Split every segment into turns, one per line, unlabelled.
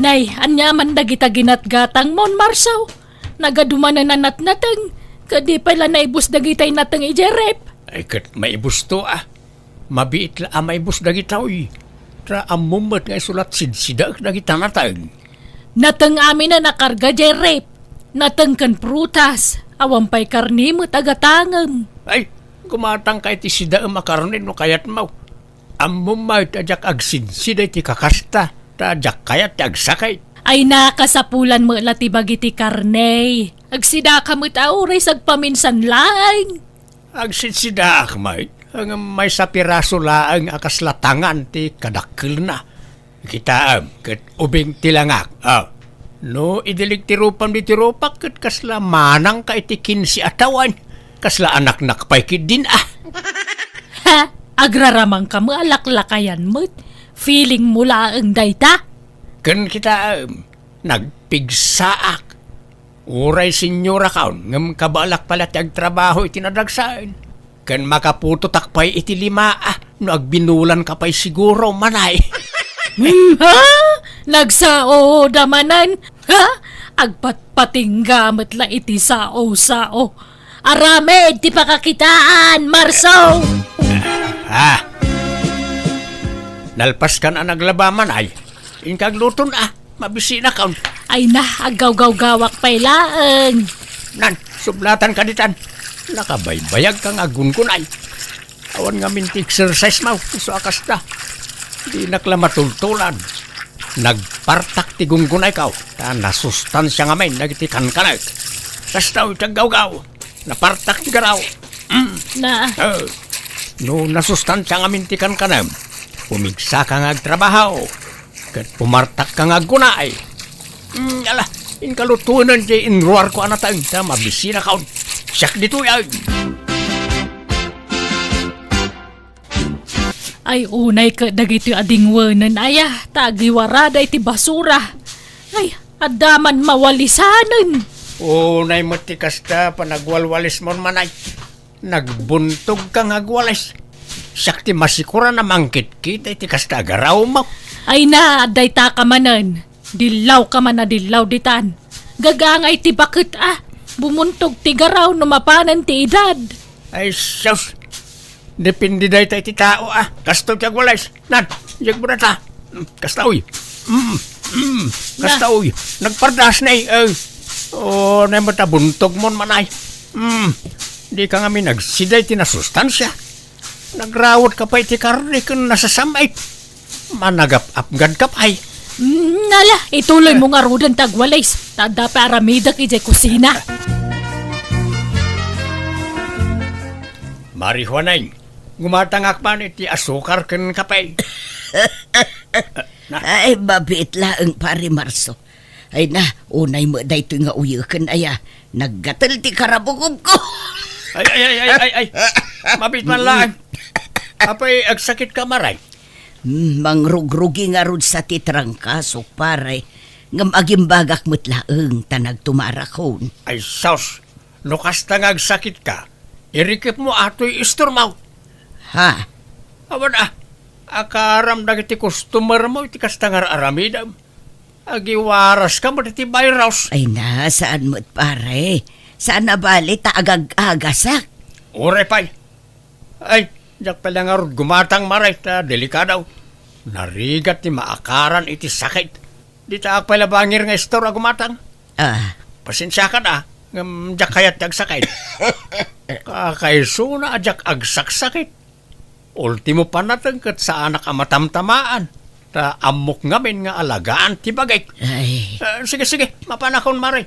Nay, anya man dagita ginatgatang mon Marsaw. Nagadumanan na natnatang. Kadi pala naibus dagitay natang ijerep.
Ay kat maibus to Mabiit la maibus dagitaw Tra amumat nga sulat sidsidak dagita natang.
Natang amin na nakarga jerep. Natang kan prutas. Awampay karni mo tagatangam.
Ay, gumatang kay ti sida makarnin no kayat mau. Amumay tajak agsidsiday ti kakasta. Tajak kayat ti agsakay.
Ay nakasapulan mo lati bagiti karne. Agsida ka mo't auray sagpaminsan lang.
Agsidsidak may. Ang may sa piraso laang akaslatangan ti kadakkel na. Kita ket ubing tilangak. No, idilig tirupan di tirupak ket kasla manang ka itikin si atawan. Kasla anak nakpay din
Ha? Agraramang ka mo alaklakayan mo't. Feeling mo laang dayta?
Ken kita nagpigsaak. Uray senyora kaon ngem kabalak pala ti agtrabaho iti nadagsaen. Ken makaputo takpay iti lima no agbinulan ka pay siguro manay.
Ha? Nagsao damanan? Ha? Agpatpatinggamit la iti sao-sao. Arame, di pa kakitaan, Marsaw!
Nalpas ka na naglabaman ay. Inkagluton mabisi na kaon.
Ay na, agaw-gaw-gawak pa'y laang.
Nan, sublatan ka ditan. Nakabaybayag kang agun-kunay. Awan nga minti exercise mo, so akasta. Di nakla matultulan. Nagpartak ti gungunay kaw. Ta nasustansya nga may nagitikan kanak. Kastaw itagaw-gaw. Napartak ti garaw.
Na,
No nasustansya nga mintikan kanam. Pumigsa ka nga agtrabaho. Kat pumartak ka nga gunay. Ala, inkalutunan di inruar ko anatang. Ta mabisi na kaon. Siyak dito yan.
ay unay ka dagito adingwanan ayah, tagiwarada iti basura. Ay, adaman mawalisanan.
Unay matikas ta panagwalwalis mo manay. Nagbuntog kang agwalis. Sakti masikura na mangkit-kit iti kasta agaraw mo.
Ay na, aday ta ka manan. Dilaw ka man na dilaw ditan. Gagangay ti bakit Bumuntog ti garaw no mapanan ti edad.
Ay sus. Depende dahi tayo ti tao Kastaw ti agwalis. Nan, yag mo na ta. Kastaw Kastaw nagpardas na na mata buntog mon manay. Di ka nga nagsiday ti nasustansya. Nagrawot ka pa iti karne kung nasasamay. Managap-apgad ka pa
Nala, ituloy mo nga rudan tagwalis. Tada pa aramidak iti kusina.
Marihuanay, gumatangak man iti asukar ken kapay.
Ay, mabit laang pare Marso. Ay na, unay mo da ito nga uyukan naggatal ti karabugog ko.
Ay. Mabit man lang. Apay, agsakit ka maray.
Mangrugrugi nga rod sa titrangkasok pare. Ngam agimbagak mo't laang tanag tumarakon.
Ay, sos. Nukas tangag sakit ka. Irikip mo ato'y isturmaw.
Ha?
Awan akaram na iti customer mo iti kastangar aramidam. Agiwaras ka mo iti virus.
Ay na, saan mo't pare? Saan na bali taagag-agasak?
Ure pa'y. Ay, jak pala nga rod gumatang maray ta delikadaw. Narigat ni maakaran iti sakit. Di taak pala bangir nga istor gumatang. Pasensya ka na. Jak kayat agsakit. Kakaiso na ajak agsaksakit. Ultimo pa natangkat sa anak matamtamaan. Ta amok ngamin nga alagaan ti bagay.
Ay.
Sige, mapanakon maray.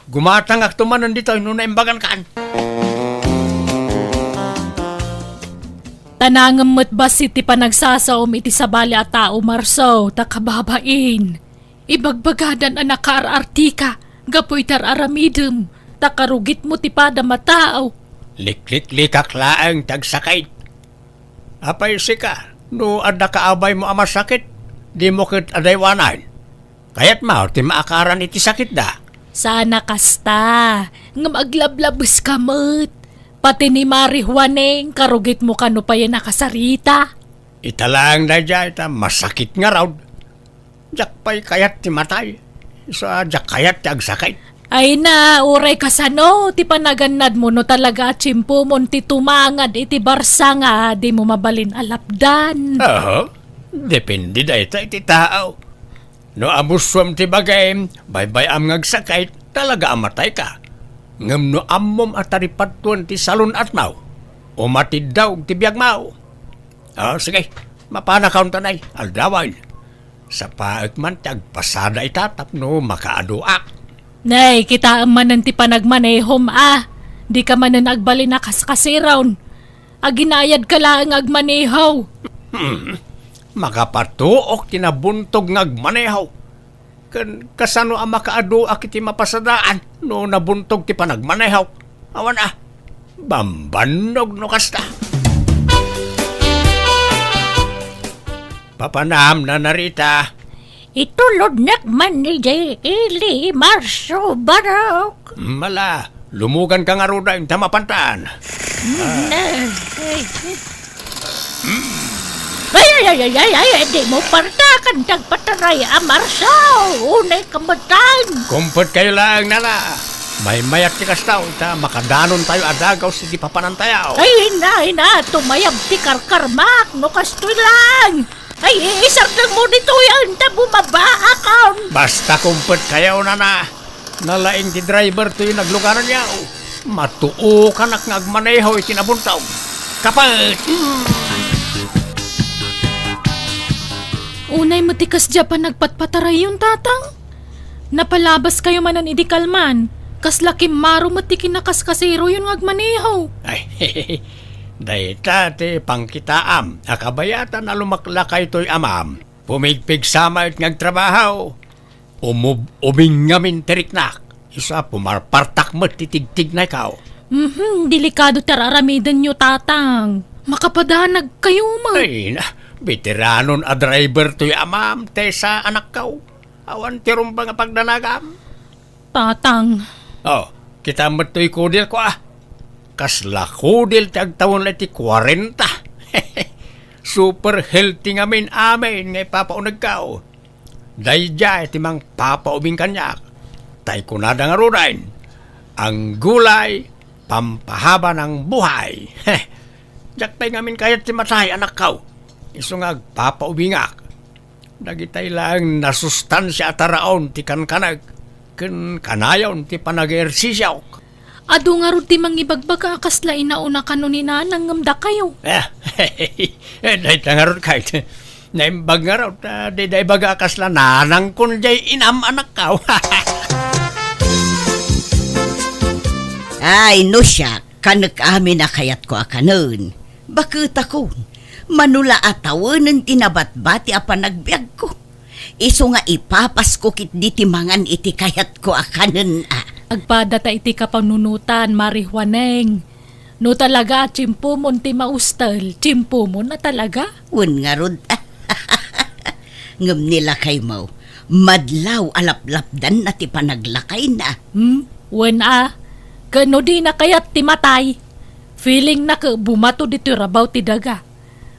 Gumatang aktumanan dito, nuna imbagan kaan.
Tanangam mo't basi ti panagsasaom iti sabali a tao Marso, takababain. Ibagbagadan anak artika, gapoy tar aramidem, takarugit mo ti pada matao.
Liklik-likak laang tagsakay. Apay sika, no adda kaabay mo ama sakit, di mo kit adaywanan. Kayat ma, ti maakaran iti sakit da.
Sana kasta, ngam aglablabas ka mo't. Pati ni Mari Juaneng, karugit mo kano pa yan nakasarita.
Italang na dya, masakit nga raw. Jak pa'y kayat ti matay. Sa jak kayat ti agsakay.
Ay na, uray ka sa no, ti panaganad mo no talaga chimpo mo ti tumangad iti barsa nga di mo mabalin alapdan.
Oo, depende da iti tao. No amuswam ti bagay, baybay am ngagsakay, talaga amatay ka. Ngam no ammom ataripatuan ti salon at mau. Umatid daw ti biyag mau. Sige, mapanakaw tanay, aldawan. Sa paet man ti agpasada itatap no makaaduak.
Nay, kita manan ti panagmanehom Di ka manan agbalin na kaskasirawn. Aginayad ka lang agmanehaw.
Makapatuok kinabuntog ngagmanehaw. Kasano ang makaaduak iti mapasadaan no nabuntog ti panagmanehaw. Awan bambanog no kasta. Papanam na narita.
Itulod nakman ni Ili Marso Barok.
Mala, lumugan ka nga roda yung tamapantaan.
Ay, di mo partakan tagpataray Marso. Unay kamatan.
Kumpot kayo lang, nana. May mayat ti kastaw, makadanon tayo adagaw sige papanantayaw.
Ay, na, tumayab ti karkarmak, no kastoy lang. Ay, isartang mo dito yan, ta bumaba akon.
Basta kumpot kayo, nana. Nalaing ti driver to yung naglugaran niya. Matuo ka ngagmaneho itinabuntaw. Kapat!
Unay matikas dya pa nagpatpataray yung tatang. Napalabas kayo manan idikalman. Kas laki maro matikin na kaskasero yung ngagmaneho.
Ay, dayta ti pangkitaam. Akabayatan na lumaklakay to'y amam. Pumigpig sama at ngagtrabaho. Uming ngamin teriknak. Isa pumarpartak mo titigtig na ikaw.
Delikado tararamidan nyo tatang. Makapadanag kayo ma.
Ay na, veteranon a driver to'y amam. Tesa anak kaw. Awan tirong ba nga pagdanagam?
Tatang.
Kita mo to'y kudil ko Kasla kudil tag taon na ti 40. Super healthy ngamin amin ngay papaunag kao. Dayja iti mang papaubing kanyak. Tay kunada nga rudain. Ang gulay, pampahaba ng buhay. Jak tay ngamin kayat ti matay anak kao. Isungag papaubingak. Dagitay lang nasustansya ataraon ti kankanag. Ken kanayon ti panag-ersisyaw.
Ado nga rin ti mangibagbaga kasla inauna kanunin na nangamda kayo.
Dahi tangarot kahit. Naimbag nga raw, di baga kasla nanang kun jay inam anak ka.
Ay, no siya, kanak amin na kayat ko akanon. Bakit ako? Manula atawanan tinabat-bati apa nagbiag ko. Iso nga ipapas ko kit ditimangan iti kayat ko akanon
Agpada ta iti kapanunutan, marihuaneng. No talaga, chimpo mo ti maustal. Chimpo mo na talaga?
Un nga rod. Ngam nila kay mo. Madlaw alaplapdan na ti panaglakay na.
Wen Kano di na kayat ti matay. Feeling na ka bumato dito rabaw ti daga.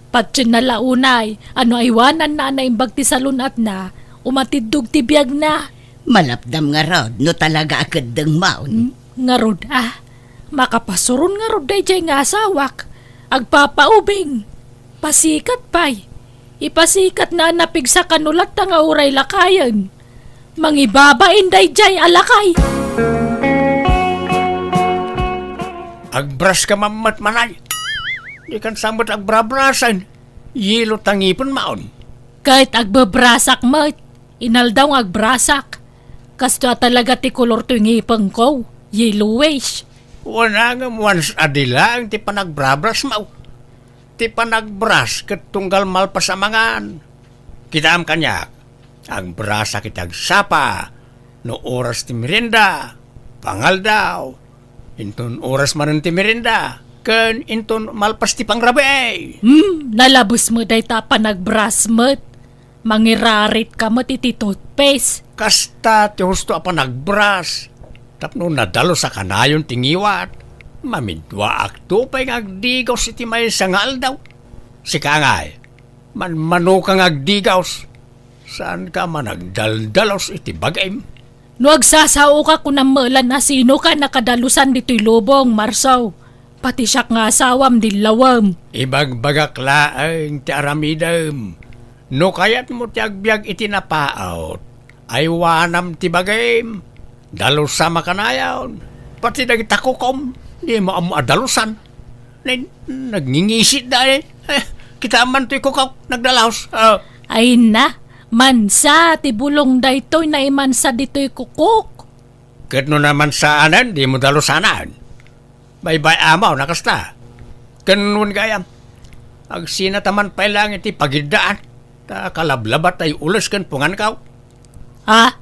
Patsin na launay, ano aywanan na naimbag ti salunat na, umatidog ti biyag na.
Malapdam nga rod, no talaga akad deng maun.
Nga rod makapasuron nga rod day nga asawak. Agpapaubing. Pasikat pa'y. Ipasikat na napig sa kanulat nga uray lakayan. Mangibabain day alakay.
Agbras ka mamat manay. Di kan samot agbrabrasan. Yelo tangipon maon.
Kahit agbabrasak mo, inaldaw agbrasak. Kasto talaga ti kolor to yung ipang ko. Yellowish.
Wala nga once adilang ti panagbrabras mau. Ti panagbras ket tunggal malpasamangan. Kitaam kanyak. Ang brasa kitag sapa. No oras ti merienda. Pangal daw. Inton oras man ti merienda. Ken inton malpas ti pangrabe.
Nalabos mo day ta panagbras mo. Mangirarit ka mo ti toothpaste.
Kasta ti husto apa nagbras. Tapno nadalo sa kanayon tingiwat. Mamidwa akto pa'y ngagdigaw si ti may sangal daw. Si kangay, manmano kang agdigaw. Saan ka man nagdaldalos iti bagay?
No agsasao ka kung namalan na sino ka nakadalusan dito'y lubong, Marsaw. Pati siya nga asawam dilawam.
Ibagbagak laeng ti aramidem. No kayat mo ti agbyag iti napaot, ay wanam ti bagay. Dalusa makanayaon. Pati nagitakukom, di mo amo adalusan. Nagngingisit dahil. Kita man to'y kukaw, nagdalaos.
Ay na, mansa, ti bulong daytoy na imansa dito'y kukuk.
Kat no naman sa anan, di mo dalusanan. Bay-bay amaw, nakasta. Kanun gayam. Agsinataman pa lang iti pagidaan. Ta kalablabat ay ulas kan pungan kaw.
Ha?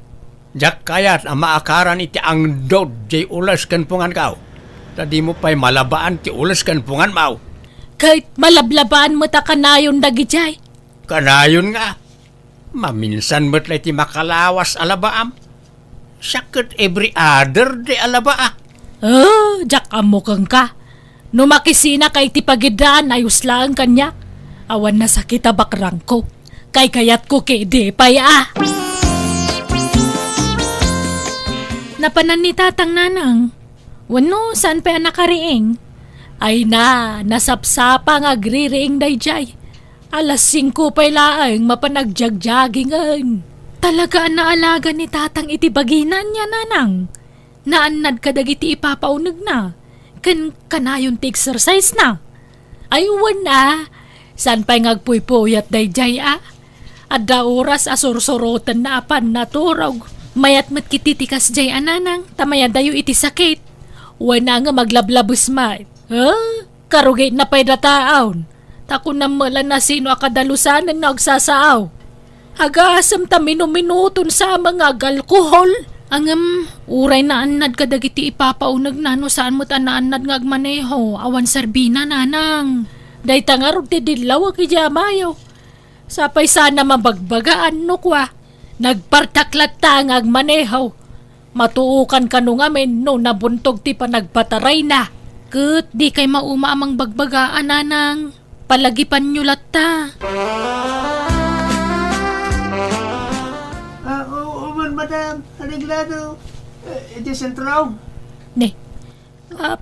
Jak kayat ang maakaran iti ang dod jay ulas kan pungan kaw. Ta di mo pa'y malabaan ti ulas kan pungan mau.
Kahit malablabaan mo ta kanayon dagijay.
Kanayon nga. Maminsan mo't lay ti makalawas alabaam. Sakit every other day alabaa.
Oh, jak amukang ka. No makisina kay ti pagidaan ayos lang kanya. Awan na sakit bakrang ko. Kay kayat ko kay di pay Napanan ni tatang nanang. Wano, saan pa nakariing? Ay na, nasapsapa nga agririing dayjay. Alas 5 pa'y laang mapanagjagjaggingan. Talaga naalaga ni tatang iti baginan niya, nanang. Naanad ka dagiti ipapaunag na. Kanayon ti exercise na. Ay wana, saan pa'y ngagpuypuyat dayjay Adda oras asursurotan na apan naturog. Mayat mat kititikas jay ananang, tamaya dayo iti sakit. Wana nga maglablabos mat. Karugay na pa'y dataon. Tako na mala na sino akadalusanan na agsasaaw. Hagasam ta minuminuton sa mga alkohol. Ang uray na anad ka dagiti ipapaunag na no saan mo't anaanad nga agmaneho. Awan sarbina nanang. Day tangarog ti dilaw akijamayo. Sapay sana mabagbagaan no kwa. Nagpartaklat tangag manehaw. Matuukan ka nung amin no nabuntog ti panagpataray na. Kat di kay mauma amang bagbagaan nanang. Palagipan nyo latta.
Oo man, madam. Aliglado. Iti sentraw.
Ne,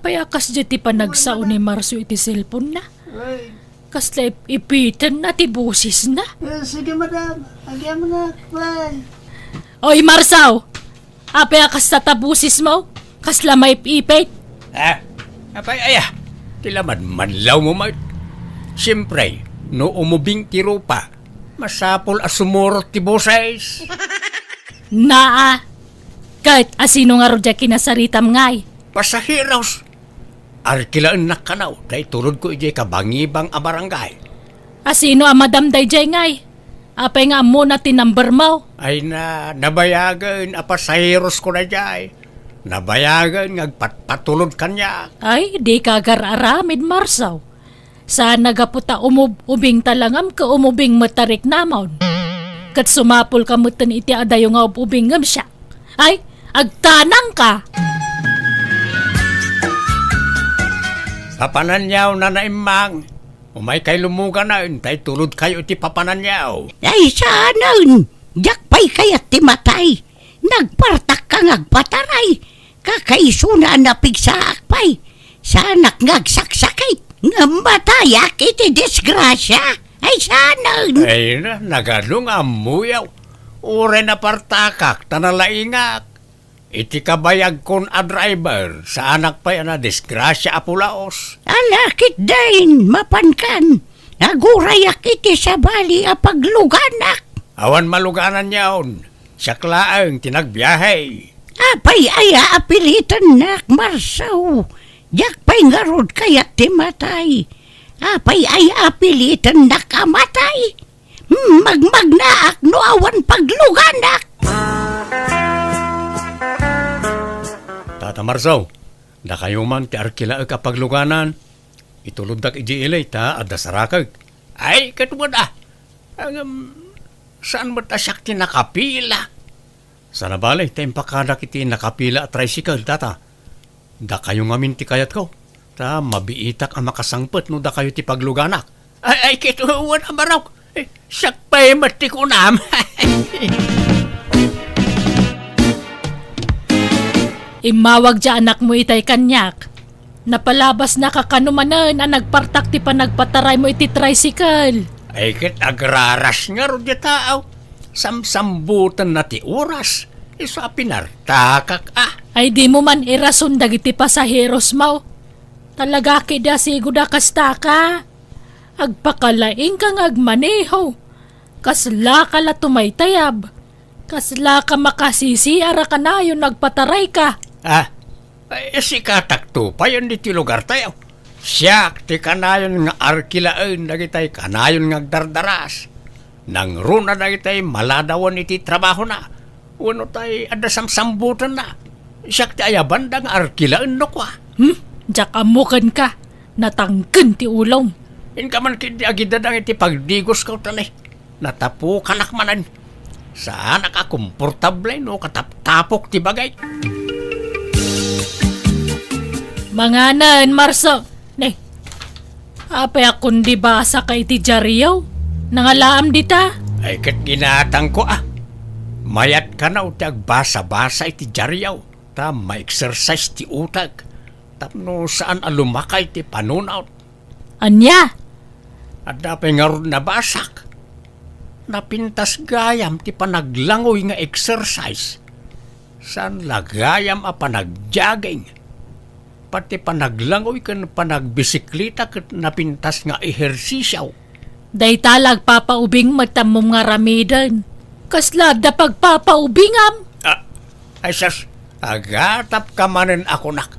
payakas di ti panagsaon ni Marso iti cellphone na.
Ay,
Kasla ipitan na ti busis na.
sige, madam. Agyan mo na. Bye.
Oy Marsaw! Payakas na tabusis mo. Kasla may ipit.
Apay, Tilaman manlaw mo, mart. Siyempre, no umubing tiro pa, masapol asumurot ti boses.
Naa! Kahit asino nga rodya kinasaritam ngay.
Pasahiros. Arkilaan na kanaw, dahil tulad ko ijay kabangibang abarangay.
Asino ang madam dayjay ngay. Apay nga mo na tinumber mo.
Ay nabayagan, pasahiros ko na jay. Nabayagan, ngagpatulod kanya.
Ay, di ka gararamid Marsaw. Sana gaputa ubing talangam ka umubing matarik namon. Kat sumapol ka mutan iti adayo nga ubing ngam siya. Ay, agtanang ka!
Papananyaw na naimang. Umay kay lumuga na, tay tulod kayo iti papananyaw.
Ay saanan, jakpay kayat ti matay. Nagpartak ka ngagpataray. Kakaisuna na pigsaak pay. Sanak ngagsaksakay. Ngambatayak iti disgrasya. Ay saanan.
Ay nagadong amuyaw. Ure na partakak, tanalaingak. Iti kabayag kon a driver, sa anak pa na disgrasya apulaos.
Alakit dain, mapankan. Nagurayak iti sa bali a pagluganak.
Awan maluganan yaon. Siyaklaang tinagbiyahe.
Apay aya apilitan nak Marsaw. Jakpay ngarod kayat ti matay. Apay aya apilitan nak amatay. Magmagnaak no awan pagluganak.
Tata Marsaw, da kayo man ti arkila kapag luganan. Itulod dak iji ilay ta at dasarakag. Ay, katubad saan mo tasyak ti nakapila? Sana balay, tayong pakadak iti nakapila at tricycle, tata. Da kayo ngamin ti kayat ko. Ta, mabiitak ang makasangpet no da kayo ti pagluganak. Ay, kituwan ang baraw. Siyak pa'y matikunam.
Imawag dya anak mo itay kanyak. Napalabas na kakanumanan ang nagpartak ti pa nagpataray mo iti tricycle.
Ay kit agraras nga ro di tao. Samsambutan na ti oras. Iso pinartakak
Ay di mo man irason dagiti pasaheros mo. Talaga kida siguda kasta ka. Agpakalaing kang agmaneho. Kasla ka la tumaytayab. Kasla ka makasisi ara ka na yung nagpataray ka.
Si katakto pa yun di ti lugar tayo. Siyak ti kanayon nga arkilaan dagitay kanayon nga dardaras. Nang runa dagitay maladawan iti trabaho na. Uno tay adasamsambutan na. Siyak ti ayabanda nga arkilaan no kwa.
Diyak amukan ka. Natangken ti ulong.
In ka man kiti agidadang iti pagdigos ka tanay. Natapo kanak manan. Saan nakakomportable no kataptapok ti bagay.
Manganan, Marso. Ne, apay akong di basa kay ti Jariyaw. Nangalaam dita.
Ay kat ginatang ko Mayat ka na uti agbasa-basa iti Jariyaw. Ta ma-exercise ti utag. Tapno saan alumakay ti panunaw.
Anya?
At dapay nga ron nabasak. Napintas gayam ti panaglangoy nga exercise. San lagayam a panagjogging. Pati panaglangoy kan panagbisiklita ket napintas nga ehersisyaw.
Day talag papaubing matamong nga ramidan. Kaslada pagpapaubingam.
Ay sas, agatap ka manen ako nak.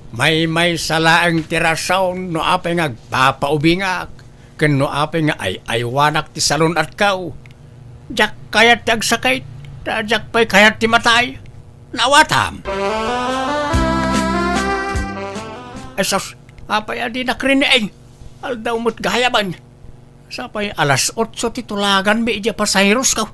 May salaang tirasaw no apay nga papaubingak. Ken no apay nga aywanak ti salon at kau. Jak kayat ti agsakay, jak pa'y kayat ti matay. Nawatam. Esos, apay adi nakrinieng. Aldaw mo't gayaban. Sapay alas 8 titulagan mi ija pasayros ka.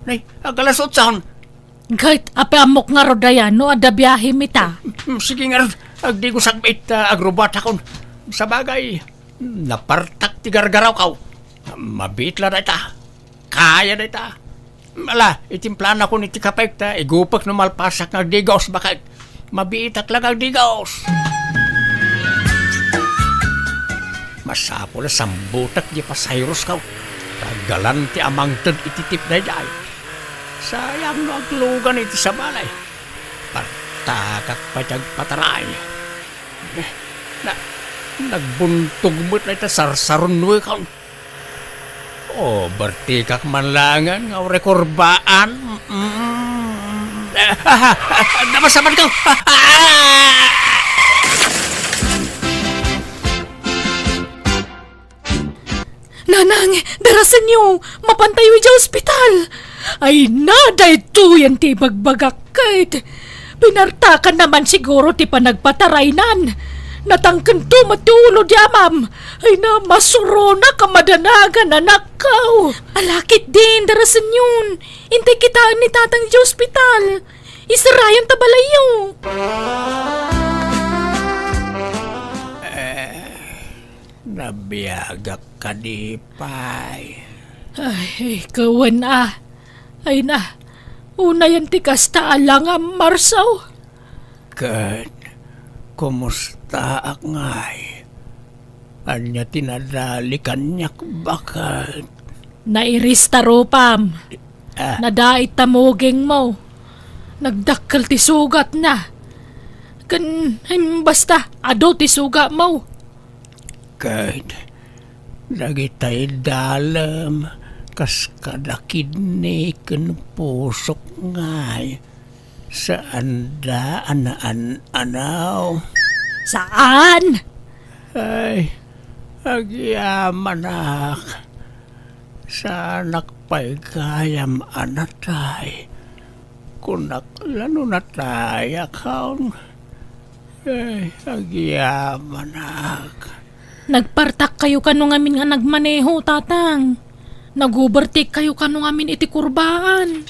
Nay, alas 8.
Kahit apay amok nga rodayan no ada biyahe mita.
Sige nga ron, agdi ko sagbait agrubat akon. Sa bagay, napartak ti gargaraw ka. Mabitla na ita. Kaya na ita. Mala, itimplan ako ni ti kapek ta. Igupak no malpasak ng digos bakit. Mabiitak lang ang digos. Masapo na sambutak di pasayros ka. Tagalan ti amangtad ititip na jay. Sayang no aglugan iti sa balay. Partakak pa tiyag pataray. Nagbuntog mo't na ita sarsaron nuwe ka. Bertikak manlangan nga rekorbaan. Namasaman ka.
Nanang, darasan niyo, mapantay wi dya ospital. Ay naday to yan ti bagbagakit. Pinartakan naman siguro ti panagpataraynan. Natangken to matulo di amam. Ay na masuro na kamadanagan anak kao. Alakit din, darasan yun. Intay kitaan ni tatang di ospital. Isarayan tabalayo.
Nabiyagak ka di pay.
Ay, kawan Ay na, una yan ti kasta alang ang Marsaw.
Kat, kumusta ak ngay? Anya tinadali kanyak bakat.
Nairista ropam. Nadait tamuging mo. Nagdakkel ti sugat na. Basta, ado ti suga mo.
Kat, dagitay dalam, kas kadakid ni ken pusok ngay. Saan da anaw?
Saan?
Ay, agyaman ak. Sanak pa'y kayam anatay. Kunak lano natay akaw. Ay, agyaman ak.
Nagpartak kayo kanong amin nga nagmaneho, tatang. Nagubertik kayo kanong amin iti kurbaan.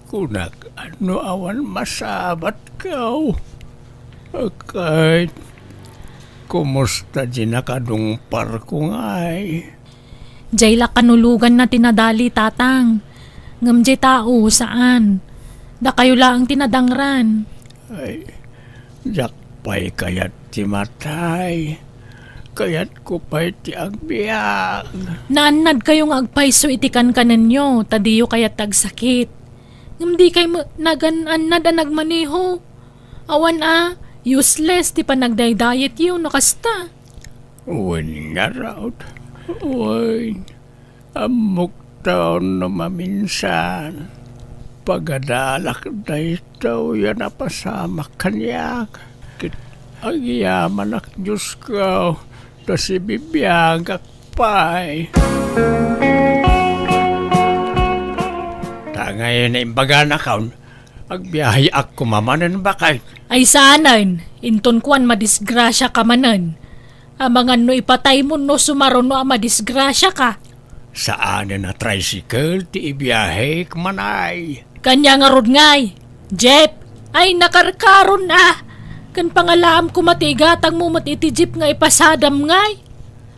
Kunak ano awan masabat kaw. Akay, kumusta di nakadungpar ko ngay?
Jayla kanulugan na tinadali tatang. Ngam jay tao saan? Da kayo lang tinadangran.
Ay, jakpay kayat ti matay. Kayat ko pa'y ti agbiag.
Naanad kayong agpayso itikan kanan tadiyo kayat tagsakit. Ngam di kay nagananad ang nagmaneho. Awan useless ti panagday-diet yun nakasta.
Uwan nga raw. Uwan. Amok taon na maminsan. Pagadalak na ito yan napasama kanyak. Ang yaman ak Diyos ko. Tas ibibiyagak pa'y. Tangay na imbaga na kaon. Agbiyahe ak kumamanan bakay.
Ay saanan, inton kuan madisgrasya ka manan. Amangan no ipatay mo no sumaron no madisgrasya ka.
Saan na tricycle ti ibiyahe kumanay.
Kanya nga rod ngay. Jeep, ay nakarkaron Kan pangalaam ko matigatang mo iti jeep nga ipasadam ngay.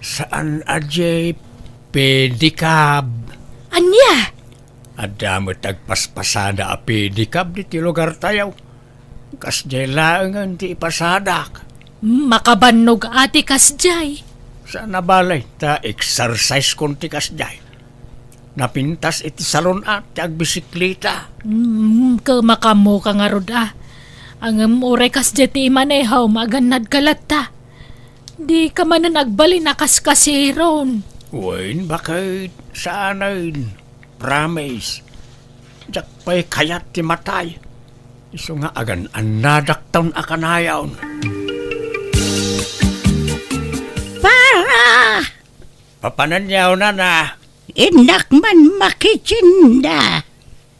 Saan ajay pedicab?
Anya?
Adamot nagpaspasada a pedicab di ti lugar tayaw. Kas jay laangan ti ipasadak.
Makabannog ati kasjay.
Saan nabalay ta exercise kon ti kasjay. Napintas iti salon at ti agbisikleta.
Makamo ka nga rod Ang ure kasjay ti imanehaw maganad kalata. Di ka man na nagbali nakaskasiron.
Wain bakit saanin? Promise. Jak pa'y kayat ti matay. Iso nga agan anadaktaon akanayaw.
Para!
Papananyaw na.
Inak man makitsinda.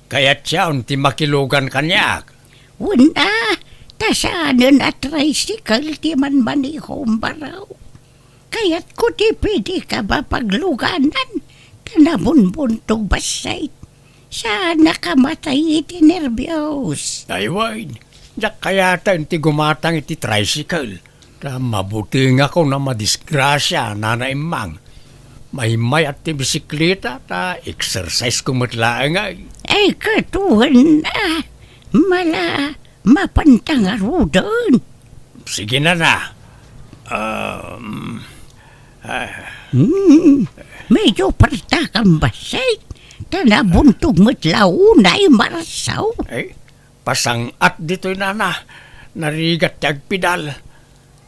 Kaya't siyaon ti makilugan kanyak.
Una, tasanan at tricycle ti man manihom baraw. Kaya't ko ti pwede ka ba pagluganan? Tanabunbuntog basay. Saan nakamatay iti nervyos?
Ay wain. Jak kayatan ti gumatang iti tricycle. Ta mabuti nga ko na madisgrasya nanaimang. May at ti bisikleta ta exercise kumatlaan ay.
Ay katuhan na. Mala mapantangarudan.
Sige na.
Medyo parta kang basay. Tanabuntog mo't launay marsaw.
Ay, pasang at dito'y nana. Narigat ti agpidal.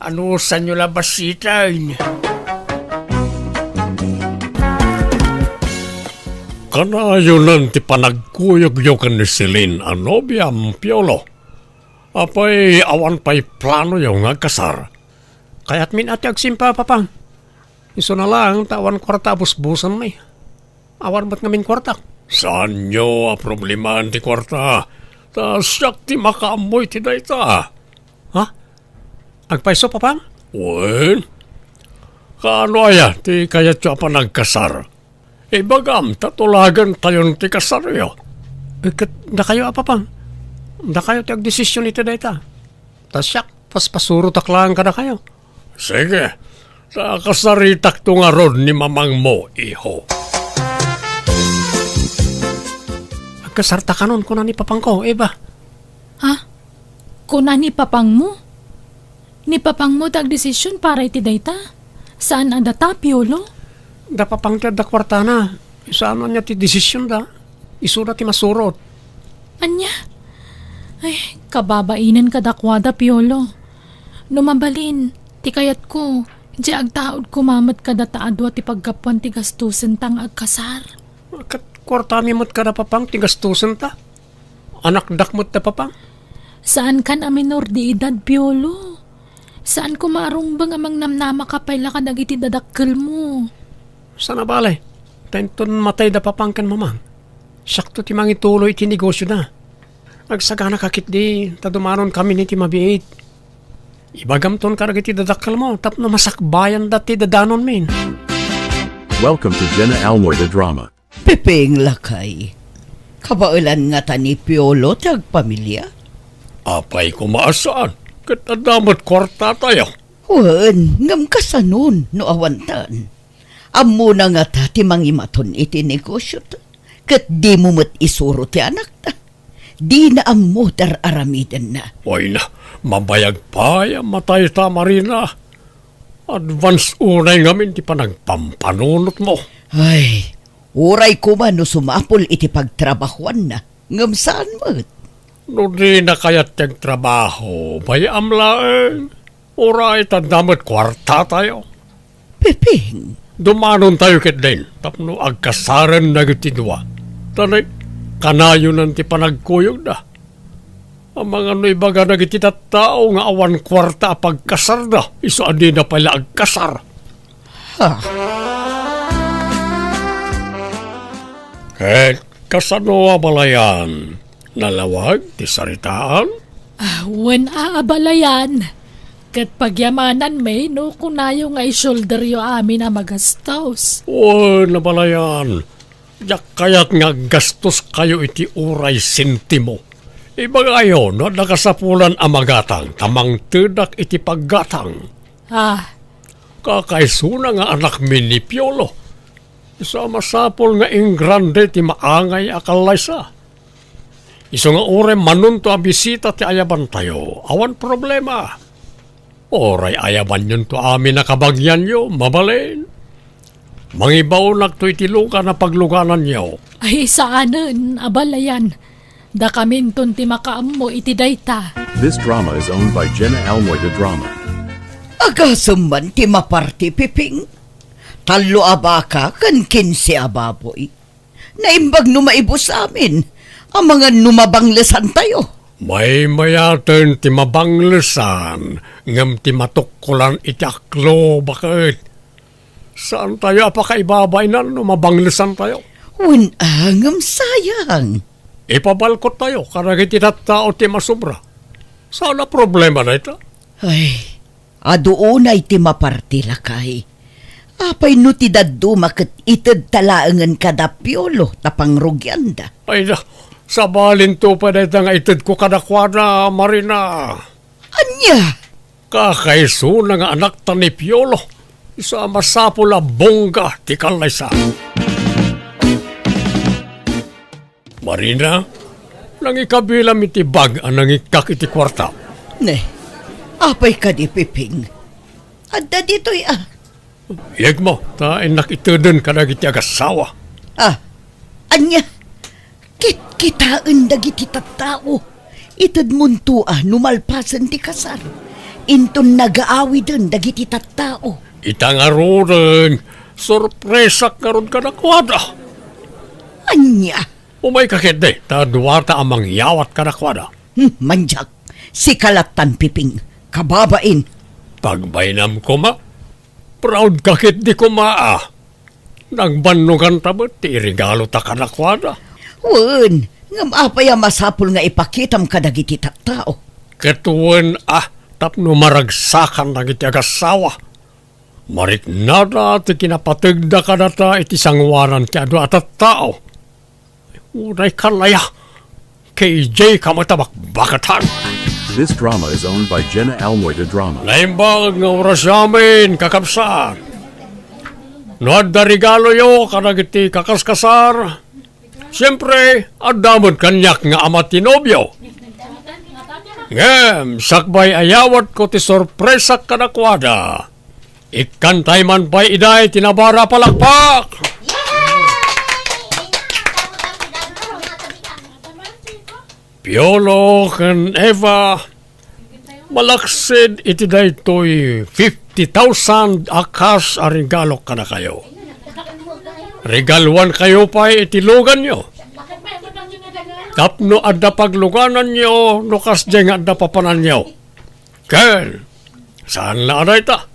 Ano sa nyo labasitain?
Kanayonan ti panagkuyog-yogan ni Celine a nobyam Piolo. Apay awan pa'y plano yung agkasar. Kaya't min ati agsimpa papang. Iso na lang tawan kwarta busbusan may. Awan ba't ngamin kwarta? Saan nyo a problemahan ti kwarta? Ta siyak ti makaamoy ti dayta. Ha? Agpaiso papang? Wen? Kaano aya ti kayat nyo pa nagkasar? Ibagam, tatulagan tayon ti kasaryo. Da kayo apapang? Da kayo ti agdesisyon iti dayta. Tasyak, paspasuro taklaan ka na kayo. Sige, sa kasaritak to nga ron ni mamang mo, iho. Agkasarta ka nun kuna ni papang ko, iba.
Ha? Kuna ni papang mo? Ni papang mo tagdesisyon para iti dayta? Saan adata, Piolo?
Da papang ti da kwarta na. Saan niya ti desisyon da? Isura ti masurot.
Anya? Ay, kababainan ka dakwada, Piolo. Numabalin, ti kayat ko, di agtaod kumamat ka dataadwa ti paggapuan ti gastusen tang agkasar.
Kat kwarta mi mo't ka da papang ti gastusen ta? Anak dakmot da papang?
Saan kan a minor di edad, Piolo? Saan kumarong bang amang namnama ka pala ka dagiti dadakkel mo?
Sana balay? Tenton matay da papangkan mamang. Sakto ti mangituloy ti negosyo na. Agsagana kakit di, tadumaron kami ni ti mabiit. Ibagam ton karagiti dadakal mo, tapno masakbayan dati dadanon min.
Welcome to Jenna Almoy the Drama.
Piping lakay. Kabailan nga ta ni Piolo tagpamilya?
Apay kumaasaan, katadamot kwarta tayo.
Wen, ngam kasanon no awantan. Amo na nga ta, ti mangimaton iti negosyo ta. Kat di mo mat isuro ti anak ta. Di na ang motor aramiden na.
Oy na, mabayag pa yung matay ta, Marina. Advance unay ngamin ti panagpampanunot mo.
Ay, uray ko man no sumapol iti pagtrabahuan na. Ngam saan mo't?
No di na kaya't yung trabaho, bayam laeng. Uray tandamot kwarta tayo.
Piping,
Dumanon tayo ket din, tapno agkasaran na gitidwa. Tanay, kanayo nan ti panagkuyog na. Ang mga no'y baga na tao nga awan kwarta pagkasar na, iso adi na pala agkasar.
ha?
Ket kasano abalayan, nalawag ti saritaan?
Wen aabalayan. Kat pagyamanan may no kunayo nga i-shoulder yo amin na magastos.
O, nabalayan. Yak kayat nga gastos kayo iti uray sentimo. Ibagayo no nakasapulan amagatang, tamang tedak iti paggatang. Kakaisuna nga anak mi ni Piolo. Isa masapol nga ingrande ti maangay akalay sa. Iso nga ure manunto a bisita ti ayaban tayo. Awan problema. Oray ayaban yun to amin nakabagyan yo, mabalin. Mangibaw nagto itiluka na pagluganan yo.
Ay saanen abalayan. Da kaminton ti makaammo iti dayta.
This drama is owned by Jenna Almoy the Drama.
Agasam man ti maparti piping. Talo abaka kan 15 ababoy. Naimbag numaibos amin. Ang mga numabanglesan tayo.
May mayaten ti mabanglesan, ngam ti matukkulan iti aklo, bakit? Saan tayo apakaibabay na no mabanglesan tayo?
Unangam sayang.
Ipabalkot tayo, karagit tao ti masubra. Sana problema na ito?
Ay, adoonay ti maparti lakay. Apay no ti daddo maket ited talaangan kada Piolo tapang rugyanda.
Ay na, sabalin to pa na nga itid ko kadakwada, Marina.
Anya?
Kakaisuna nga anak ta ni Piolo. Isa masapula bongga ti kalaysa. Marina, nangikabilam iti bag ang nangikak iti kwarta.
Ne, apay ka di piping. Adda dito'y
Iyag mo, ta nakitudon ka na iti agasawa.
Anya? Kitaan dagiti tattao. Ited muntua numalpasan ti kasar. Inton nagaawi dun dagiti tattao.
Itangaroon, sorpresa karon ka na kwada.
Anya?
Umay kakit de, ta duwata amang yawat ka na kwada.
Manjak, si kalatan piping, kababain.
Pagbainam ko ma, proud kakit di ko maa. Nagbanugan tabot, ti regalo ta ka na kwada.
Wen, ngam apay masapul nga ipakitam kadagiti tattao.
Ketuan tapno maragsakan na iti agasawa. Marik nada ti kinapatagda ka na ta iti sangwaran ti adu at tao. Unay kalaya, KJ kamatabak bakatan.
This drama is owned by Jenna Almoy the Drama.
Naimbag nga oras yamin, kakapsat. Noad da regalo yo, kanagiti kakaskasar. Siyempre, adamod kanyak nga amat tinobyo. Ngem, sakbay ayawat ko ti sorpresa kanakwada. Ikantay man pa'y iday, tinabara palakpak. Piolo kan Eva, malaksid iti daytoy 50,000 akas a regalo ka na kayo. Regaluan kayo pa itilugan nyo. Tapno adda pagluganan nyo, nukas dyan adda papanan nyo. Ken, saan na aday ta?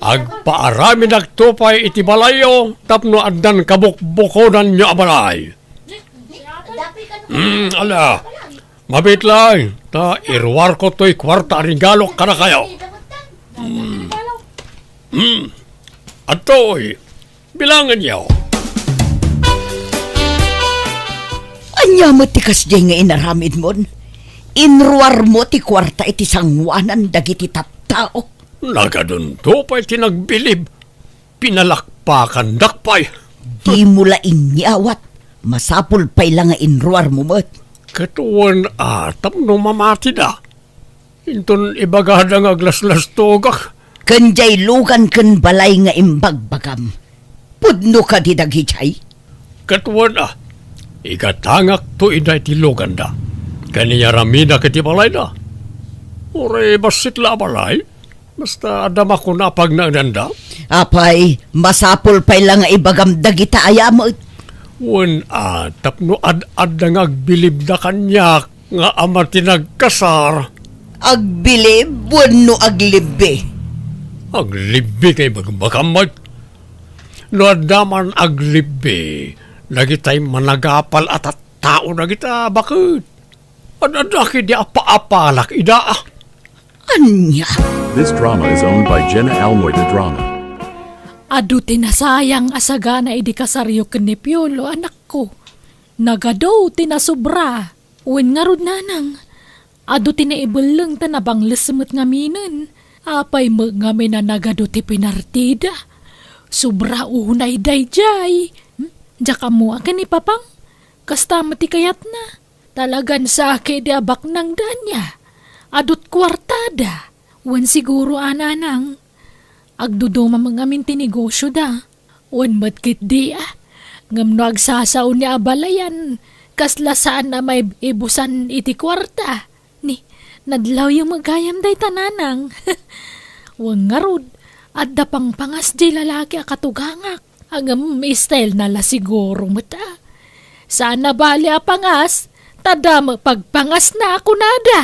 Agpaarami nagtupay iti balayo, tapno addan kabukbukonan nyo abalay. Ala, mabit lang. Ta, irwar ko to'y kwarta regalo ka na kayo. Ato'y, bilangan niyo.
Anya mo ti kasdi nga inaramid mon. Inruar mo ti kwarta iti sangwanan dagiti tattao.
Nagadun to pa'y tinagbilib. pinalakpakan dakpay.
Di mula inyawat. Masapul pa'y lang nga inruar mo mat.
Katuwan atap no mamati da. Inton ibagada nga glaslas togak.
Kanjay lugan kan balay nga imbagbagam. Pudno ka di daghichay.
Katuwan ikatangak to inday tilogan da. Kaniya ramida kiti balay da. Ure basit la balay. Basta adama ko na pag nagnanda.
Apay, masapul pa'y lang nga ibagam dagita ayamot.
Wan atap no ad-ad nga agbilib da kanya nga ama tinagkasar.
Agbilib, wano aglibi.
Aglibi kay bagbagamag. No adaman aglibi, nagitay managapal at tao na kita, bakit? Adadaki di apa-apalak ida.
Anya?
This drama is owned by Jenna Almoy the Drama.
Adu tinasayang asaga na idikasaryo ken ni Piolo anak ko. Nagado tinasubra. Wen nga rod nanang. Adu tinaibeleng tanabang lesemut ngaminan. Apay mo ngamin na nagado ti pinartida. Subra unay dayjay. Jaka mo akin ni papang. Kasta mati kayat na. Talagan sa ake di abak ng danya. Adut kwartada. Wen siguro ananang. Agduduma mga mintinegosyo da. Wan matkit di Ngam no agsasaw ni abalayan. Kaslasaan na may ibusan iti kwarta. Ni, nadlaw yung magayam day tananang. Wang ngarod. At dapang pangas di lalaki akatugangak. Hanggang style nala siguro mata. Sana bali a pangas. Tadama pagpangas na ako nada.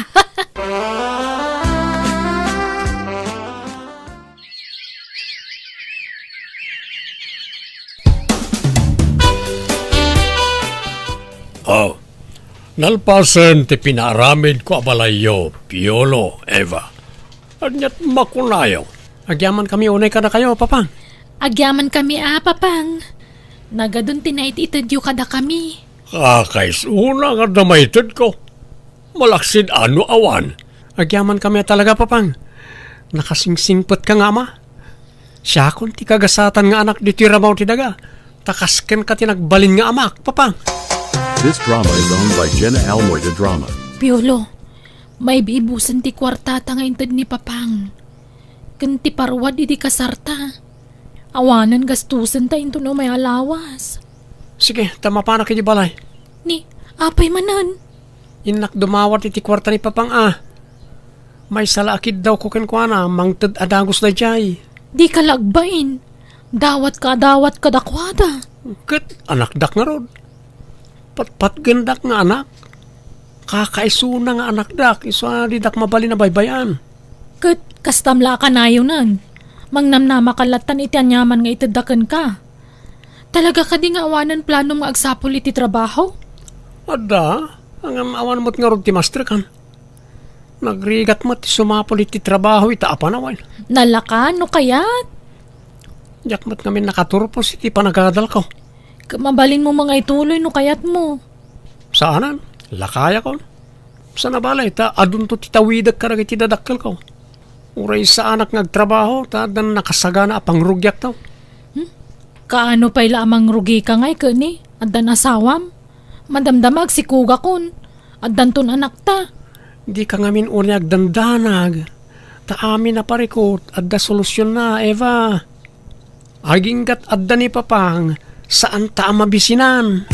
Oh, nalpasan ti pinaaramid ko abalayo, Piolo, Eva. Anyat makunayo. Agyaman kami unay ka na kayo, papang.
Agyaman kami papang. Nagadun tinait itadyo kada kami.
Kakais una nga damaytid ko. Malaksid ano awan. Agyaman kami talaga, papang. Nakasingsingpot ka nga, ma. Siya kung ti kagasatan nga anak di tiramaw ti daga. Takasken ka tinagbalin nga amak, papang.
This drama is owned by Jenna Almoy the Drama.
Piolo, may bibusan ti kwartata nga intad ni papang. Kanti parwad iti kasarta. Awanan gastusan ta into no may alawas.
Sige, tama pa na kiti balay.
Ni, apay manan.
Inak dumawat iti kwarta ni papang May salakid daw ko kenkwana, mangtad adagos na jay.
Di ka lagbain. Dawat ka dakwada.
Ket anak dak nga rod. Pat gendak nga anak. Kakaisuna nga anak dak. Iso di dak mabali na baybayan.
Kat kastamla ka na yunan. Mangnamnama kalatan iti anyaman nga itadakan ka. Talaga ka di nga awanan plano nga agsapol iti trabaho?
Ada, ang awan mo't nga rod ti master kan. Nagrigat mo't sumapol iti trabaho ita apanawan.
Nalaka, no kayat?
Diyak mo't kami nakaturpos iti panagadal ko.
Mabalin mo mga ituloy no kayat mo.
Saanan? Lakaya ko. Sa nabalay, adun to titawidag ka rin itidadakkel ko. Uray sa anak ngagtrabaho, dan nakasagana apang rugyak tao.
Kaano pa'y lamang rugi ka ngay kani? Addan asawam? Madamdamag si kuga kun. Addan ton anak ta.
Di ka ngamin unyag dandanag. Amin na parikot, adda solusyon na, Eva. Aginggat adda ni papang, saan ta mabisinan?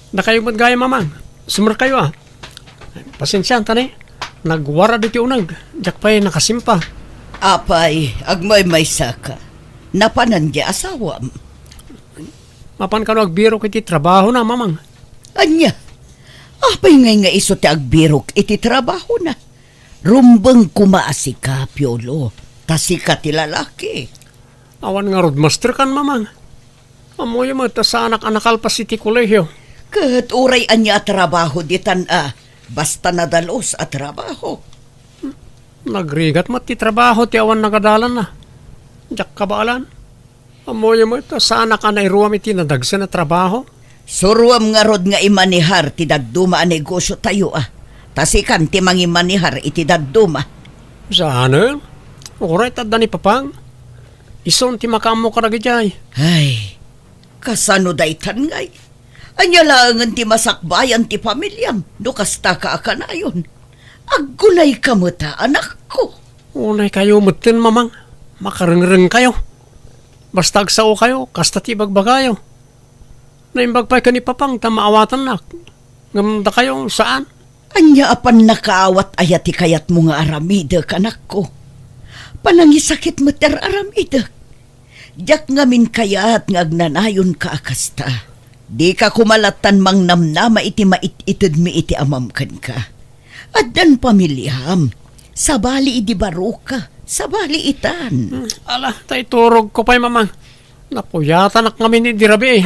Nakayo mo't gaya mamang. Sumar kayo Pasensyan tani. Nagwara dito unag. Diyak pa'y nakasimpa.
Apay, agmay may saka. Napanan di asawa.
Mapan ka no agbiro kiti trabaho na mamang.
Anya, apay ngay nga iso ti agbirok iti trabaho na. Rumbang kumaasi ka, Piolo. Tasika ti lalaki.
Awan nga roadmaster kan mamang. Amoy mo sa anak-anakal pa si ti kolehiyo.
Kat uray anya trabaho di basta nadalos at trabaho.
Nagrigat mo ti trabaho ti awan nagadalan na. Diyak kabaalan. Amoy mo sa anak anay ruwam iti nadagsa na trabaho.
Suruam nga rod nga imanihar ti dagduma a negosyo tayo Tasikan ti mangimanihar iti dadduma.
Saan? Oray tadda ni papang. Ison ti makamo karagijay.
Ay, kasano daytan ngay. Anya langan ti masakbayan ti pamilyam, no kasta ka akanayon. Aggulay ka mo ta, anak ko.
Unay kayo mutin, mamang. Makarengreng kayo. Basta agsao kayo, kasta ti bagbagayo. Naimbagpay ka ni papang, tamaawatan na. Ngamda kayo, saan?
Anya apan nakaawat ayati kayat mo nga aramida, kanak ko. Panangisakit mo ter aramida. Diyak ngamin kayat nga agnanayon ka akasta. Di ka kumalatan mang namnama iti mait-itid mi iti amamkan ka. Addan pamilyam, sabali idi baro ka, sabali itan.
Ala, tay turog ko pa'y mamang. Napuyatan ak ngamin ni dirabi eh.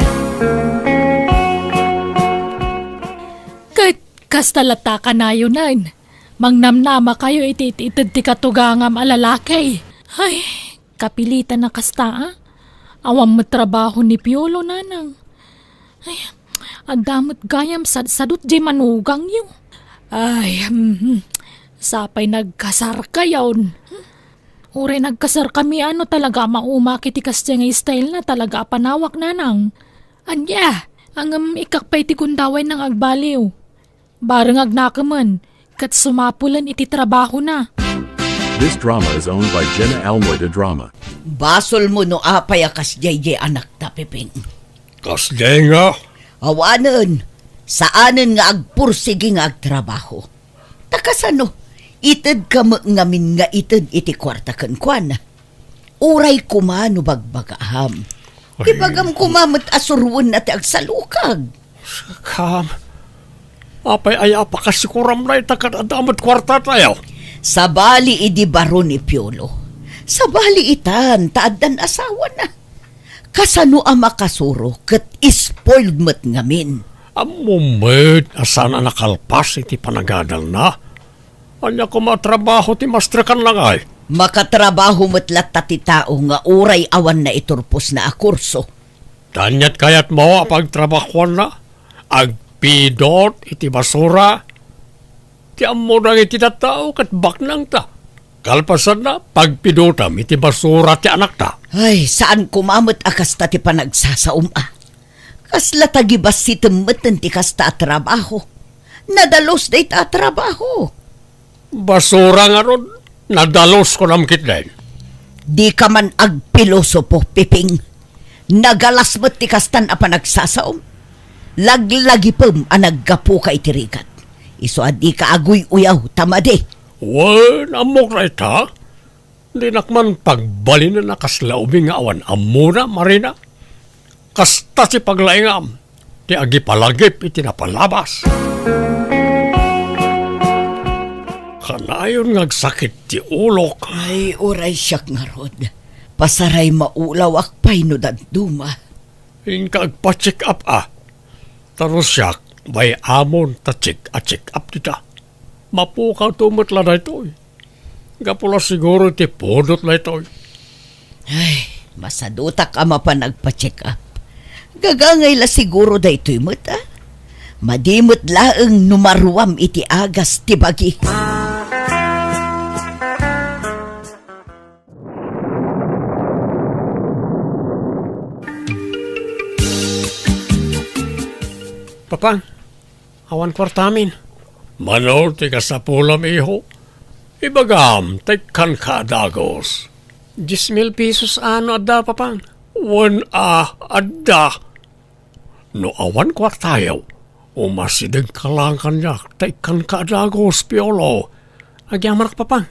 Kahit kastalata ka na yun nan. Mangnamnama kayo itititid ti katugangam alalakay. Ay, kapilitan na kasta ah. Awam matrabaho ni Piolo nanang. Ay, adamot gayam sadsadot di manugang yun. Ay, sapay nagkasar ka yun. Ure nagkasar kami ano talaga maumakit ikas nga style na talaga panawak nanang. Anya, ang ikakpay ti kundaway ng agbaliw. Barang agnakaman, kat sumapulan iti trabaho na.
This drama is owned by Jenna Almoy the Drama.
Basol mo no apay akas jay anak ta Piping.
Kasjay nga.
Awanan, saanan nga agpursigi nga agtrabaho. Takasano, itid ka mo ngamin nga itid iti kwarta kankwan. Uray kumano bagbagaham. Ibagam kumamot asurwan na ti agsalukag.
Kam. Apay ay apakasikuram na itakat adamot kwarta tayo.
Sabali idi baro ni Piolo. Sabali itan, taadan asawa na. Kasano ang makasuro kat ispoiled mo't ngamin.
Amumed, asana nakalpas iti panagadal na. Anya ko matrabaho ti mastrikan lang ay.
Makatrabaho mo't latta ti tao nga uray awan na iturpos na akurso.
Tanyat kayat mo apagtrabahuan na. Agpidot iti basura. Ti amo nang iti tatao kat baknang ta. Kalpasan na pagpidotam iti basura ti anak ta.
Ay, saan kumamot akas ta ti panagsasaum ah. Kasla tagibas si temetan ti kasta trabaho. Nadalos day ta trabaho.
Basura nga ron, nadalos ko namkit din.
Di ka man agpilosopo, Piping. Nagalas mo't ti kastan a panagsasaum. Laglagi pem a naggapo ka itirikat. Iso adi ka aguy uyaw, tamade.
Wan, amok na ita. Di nakman pagbalin na nakaslaubing nga awan. Amuna, Marina. Kasta si paglaingam. Di agi palagip iti napalabas. Kanayon ngagsakit ti ulok.
Ay, oray siyak nga rod. Pasaray maulaw akpay no daduma.
Inka agpa-check up ah. Taros siyak, may amon ta check up dita. Mapukaw tumot la na ito eh. Gapula siguro ti podot na ito eh.
Ay, masadutak ama pa nagpa-check up. Gagangay la siguro da ito'y mata. Madimot laeng numaruam iti agas ti bagi.
Papang, awan kwartamin. Manol, ti kasapulam iho. Ibagam, tekan ka dagos. 10,000 pesos ano adda, papang? 1 adda. No awan kwartayaw. Umasideng ka lang kanyak, tekan ka dagos, Piolo. Agyaman ka, papang.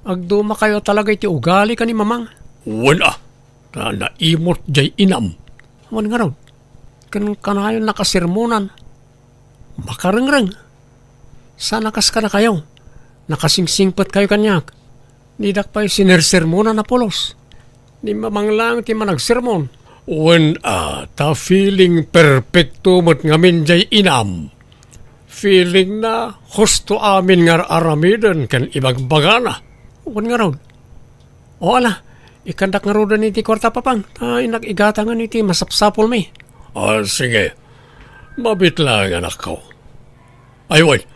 Agduma kayo talaga iti ugali ka ni mamang. 1 na naimot jay inam. Awan nga raw. Kanayon nakasirmonan. Makarengreng. Sana kas ka na kayo. Nakasingsingpot kayo kanyak. Nidak pa'y sinersermonan na polos. Ni mamang lang ti managsermon. When ta feeling perfecto mo't ngamin jay inam. Feeling na husto amin nga aramiden kan ibagbagana. Wan nga raw. O ala, ikandak nga raw iti kwarta papang. Inag-igatangan iti masapsapol mi. Sige. Mabit lang anak ko. Ay, wait.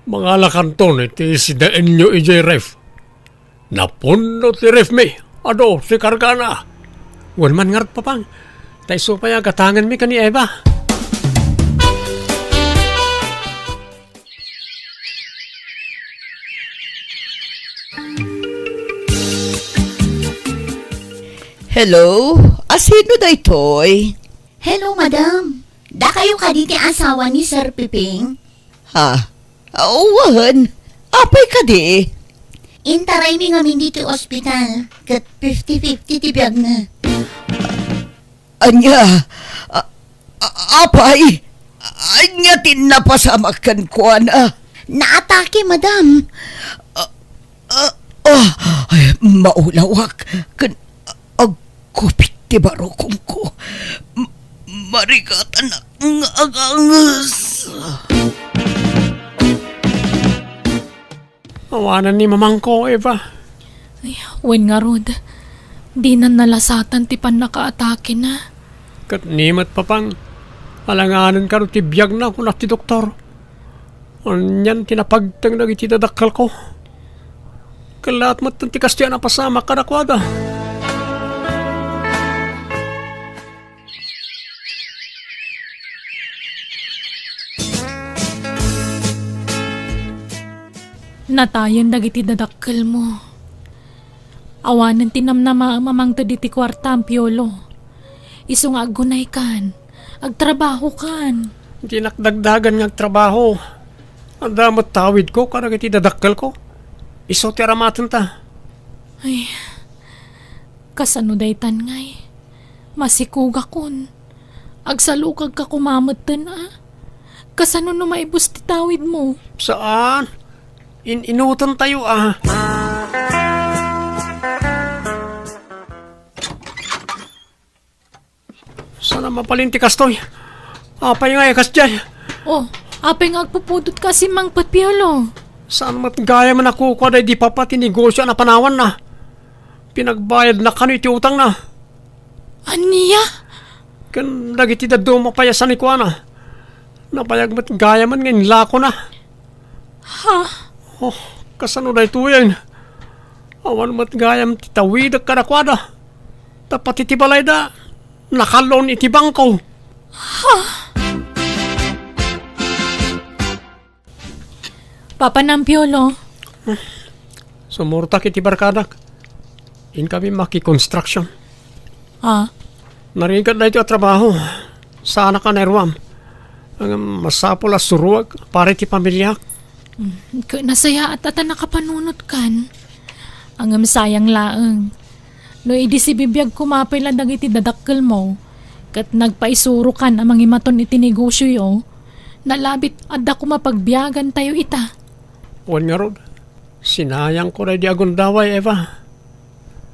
Mga lakanton iti si daan nyo ijay ref. Napuno ti ref mi. Ado, si kargana. Wan man ngarat papang. Tay supaya gatangan mi kani Eva.
Hello? Asino da itoy?
Hello, madam. Da kayo kaditi asawa ni Sir Piping?
Ha? Awan. Apay ka di?
Intaray mi ngamin dito ospital. Kat 50-50 ti biyag na.
Anya? Apay? Anya tinapasamakan ko na?
Naatake, madam.
Ay, maulawak. Agkupit ti barokong ko. Marigatan ang agangas.
Awanan ni mamang ko, Eva.
Ay, wen nga rod. Di na nalasatan ti pan nakaatake na.
Kat nimat papang. Alanganan ka rin ti biyag na kung ti doktor. Anyan tinapagtang na iti dadakal ko. Kalat mo't ti kastiyan na pasama ka na kwada.
Natayon dagiti dadakkel mo. Awanan tinam na mamang to diti kwarta ang piolo. Iso nga agunay kan. Agtrabaho kan.
Hindi nakdagdagan ng trabaho. Ang damot tawid ko karag iti dadakkel ko. Iso ti aramatan ta.
Ay, kasano daytan ngay. Masikuga kon. Agsalukag ka kumamot ah. Kasano no maibus ti tawid mo?
Saan? Inutan tayo ah. Sana mapalinti kastoy. Apay nga ikas dyan.
Oh, apay nga agpupudot kasi mang patpiolo.
Saan matgaya man ako kwa di pa pati negosyo na panawan na. Pinagbayad na kano iti utang na.
Aniya?
Kan lagi ti daddo mapayasan ni kwa na. Napayag matgaya man ngayon lako na.
Ha?
Oh, kasano na ito yan? Awan matgayam titawid ka na kwa na. Dapat iti balay da. Nakalon iti bangko.
Papa ng piolo.
Sumurtak iti barkadak. In kami maki-construction.
Ha?
Naringkat na ito at trabaho. Sana ka nerwam. Ang masapol as suruag para iti pamilyak.
Nasaya at nakapanunot kan. Ang sayang laeng. No idi si bibiyag kumapay lang iti dadakkel mo. Kat nagpaisuro kan amang imaton iti negosyo yo. Nalabit adda ko mapagbiyagan tayo ita.
Wan nga rod. Sinayang ko na di agundaway, Eva.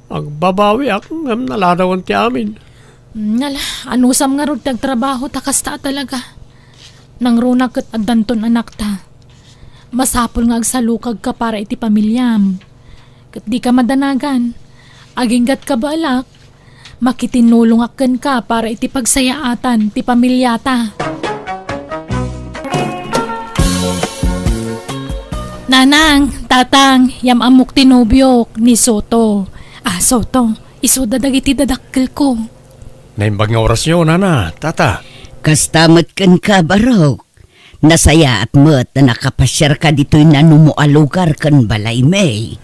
Agbabawi ako ngam naladawan ti amin.
Nala, anusam nga rod tagtrabaho takas ta talaga. Nang runak kat addanton anak ta. Masapol nga agsalukag ka para iti pamilyam. Kat di ka madanagan. Aginggat ka balak. Makitinulungakan ka para iti pagsayaatan ti pamilyata. Nanang, tatang, yam amok tinubyok ni Soto. Soto, isuda dagiti dadakkel ko.
Naimbag nga orasyon, nana, tata.
Kastamat kan ka barok. Nasaya at mat na nakapasyar ka dito'y nanumualugar kan balay may.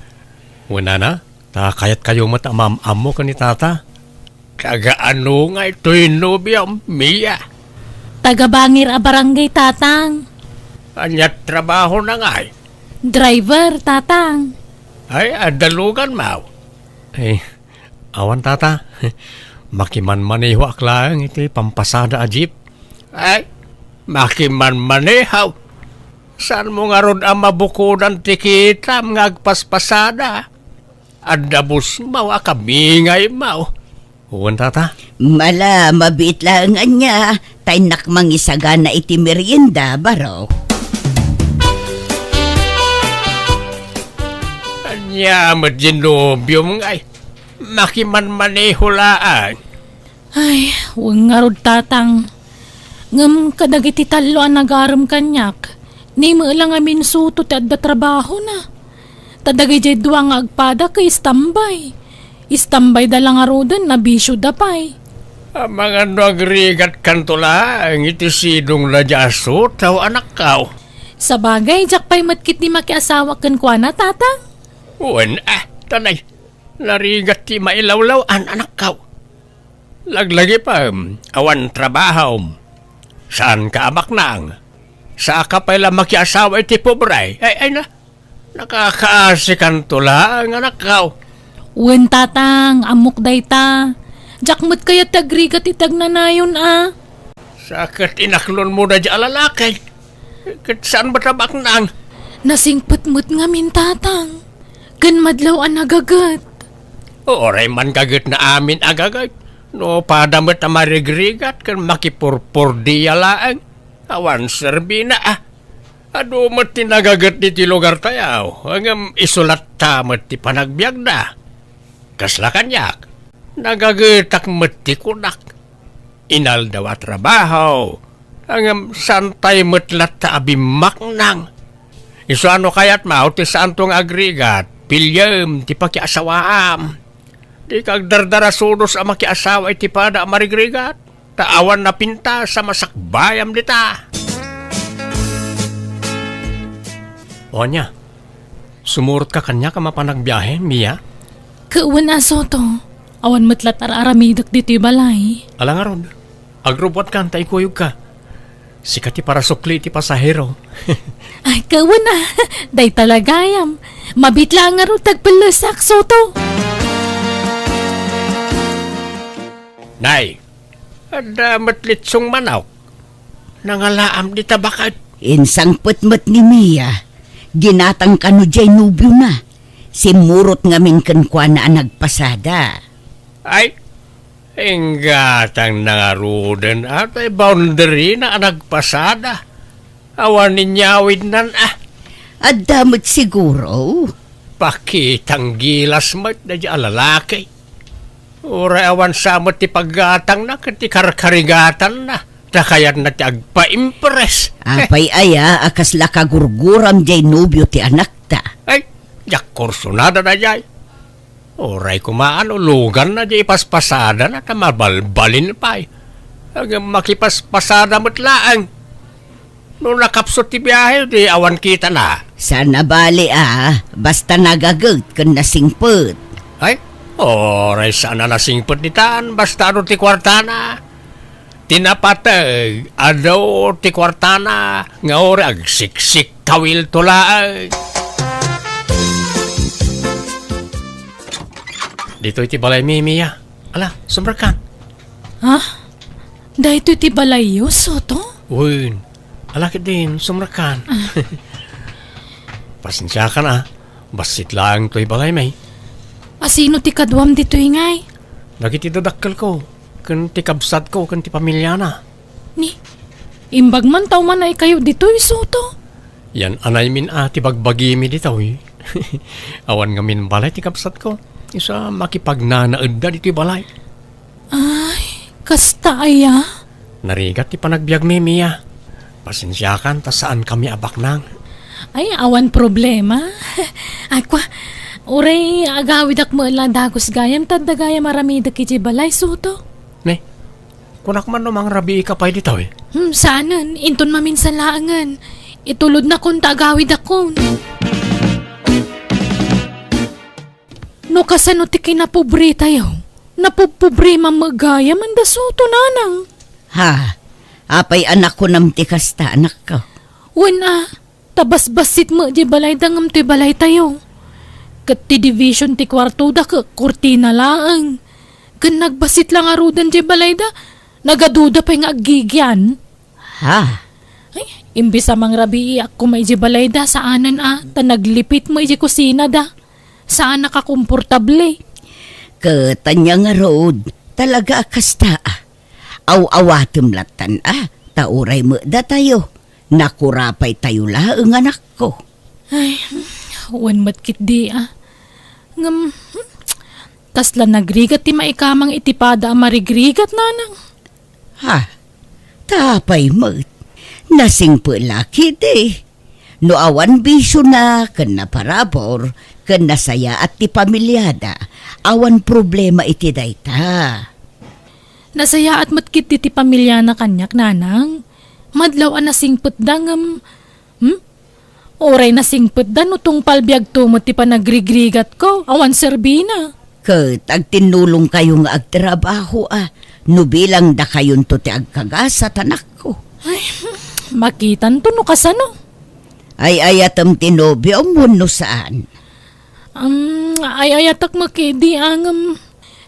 Wala na, kayat kayo matamam-amo ka ni tata. Kagaano nga ito'y nobya, Mia.
Tagabangir a barangay, tatang.
Anyat trabaho na nga eh.
Driver, tatang.
Ay, adalugan mau. Ay, awan tata. Makiman-maneho aklang iti pampasada a jeep. Ay, makiman-manehaw. Saan mo nga ron ang mabukudan tikita mga agpaspasada? Adabos mau, akabingay mau. Uwan tata?
Mala, mabit lang niya. Tay nakmang isaga na iti merienda, barok.
Anya, madinobyo mo nga eh. Makiman-maneho laan.
Ay, huwag nga rod, tatang. Ngam kadagiti talo ang nagaram kanyak. Ni mo lang amin suto ti adda trabaho na. Tadagay jay duwa nga agpada kay istambay. Istambay da lang arudan na bisyo da pay.
Ang mga nagrigat kantula, ang iti sidong na jaso, tao anak kao.
Sa bagay, jak pa'y matkit ni makiasawa kan kwa na, tatang.
Uwan, tanay. Narigat ti mailawlaw an anak kao. Laglagi pa, awan trabaho. Saan ka amak nang? Sa ka pala makiasawa iti pobray. Ay na. Nakakaasikan tula ang anak kao.
Uwan, tatang, amok day ta. Jak mat kaya tagrigat itag nanayon,
Sakit inaklon mo na di alalakay. Kat saan ba tabak nang?
Nasingput-mut nga min, tatang. Kan madlaw ang nagagat.
Oray man kagat na amin agagay. No padamot na marigrigat kan makipurpur diya laang. Awan serbi na Ado mo't tinagagat di ti lugar tayaw. Hanggang isulat tamot ti panagbiag na. Kasla kanyak. Nagagitak mo't ti kunak. Inal daw at trabaho. Hanggang santay mo't lata abimak nang. Iso ano kaya't mao ti saan tong agrigat. Pilyam ti pakiasawaam. Di kag dardara sudos ang makiasawa iti pada marigrigat. Taawan na pinta sa masakbayam dita. O niya, sumurot ka kanya ka mapanagbiyahe, Mia?
Kauwan aso to. Awan matlat araramidak dito balay.
Alang aron, agrobot ka, tay kuyog ka. Sikat ti para sukli ti pasahero.
Ay, kauwan na. Day talagayam. Mabitla nga ro tagpalasak soto.
Nay, ada matlitsong manok. Nangalaam di tabakat.
Insang putmut ni Mia. Ginatang kano jay nubyo na. Simurot ngamin kankwa na nagpasada.
Ay, inggatang nangarudan at ay boundary na nagpasada. Awan ninyawid nan
At damot siguro.
Pakitang gilas mat na di alalaki. Ura awan samot ti paggatang na kati karkarigatan na. Takayat na ti agpa-impress.
Apay aya akas lakagurguram jay nubyo ti anak ta.
Ay, jak kursunada na jay. Oray kumaan ulugan na jay paspasada na tamabalbalin pa'y. Hanggang makipaspasada mo't laang. Nung nakapsot ti biyahe, di awan kita na.
Sana bali basta nagagat kan nasingput.
Ay, oray sana nasingpot nitaan, basta ano ti kwartana. Tinapatag, adaw ti kwartana, nga oray agsiksik kawil tulaang. Dito iti balay Mia. Ala, sumrakan.
Ha? Dahito ti balayo, soto?
Uy, alakit din, sumrakan. Pasensya ka na, basit lang to'y balay may.
Asino ti kadwam dito ingay?
Nagitidadakkel ko, kan ti kabsat ko, kan ti pamilya na.
Ni, imbag man tao man ay kayo dito, soto?
Yan anay min ti bagbagi mi dito eh. Awan nga min balay ti kabsat ko. Isa makipagnanaad da dito balay.
Ay, kasta aya?
Narigat ti panagbiag mi Mia. Pasensyakan ta saan kami abak nang.
Ay, awan problema. Ay, kwa, uray agawid ak mo lang dagos gayam, tanda gayam maramidak iti balay, soto?
Ne, kunak man namang rabi ka pa dito eh.
Saanan, inton maminsan laangan. Itulod na kung tagawid akon. No kasano ti kinapobre tayo? Napupobre mamagaya man da soto nanang.
Ha, apay anak ko nam ti kasta anak ko.
Wana, tabas-basit mo di balay dangam ti balay tayo. Kat ti division ti kwarto da ka kurtina laang. Kan nagbasit lang arudan di balay da, nagaduda pa yung agigyan.
Ha,
Ay, imbis amang rabi ako may di balay da saanan ta naglipit mo di kusina da. Saan nakakomportable?
katanya nga road, talaga kasta aw-awatem latan tauray mo da tayo. Nakurapay tayo laang anak ko.
Ay, wan matkit di Ngam, tasla nagrigat ti maikamang itipada ang marigrigat nanang.
Ha, tapay mo. Nasing po laki di. No awan bisyo na, ken na parabor, ken nasaya at ti pamilyada, awan problema iti dayta.
Nasaya at matkit ti pamilya na kanyak, nanang. Madlaw an nasingput dangam. Oray nasingput da no tong palbiag tumot ti panagrigrigat ko, awan serbina.
Ket agtinulong kayo nga agtrabaho no bilang da kayon to ti agkagasat anak ko.
Makitan to no kasano.
Ay ayatam tinobyo mo no saan.
Ay ayatak makidi ang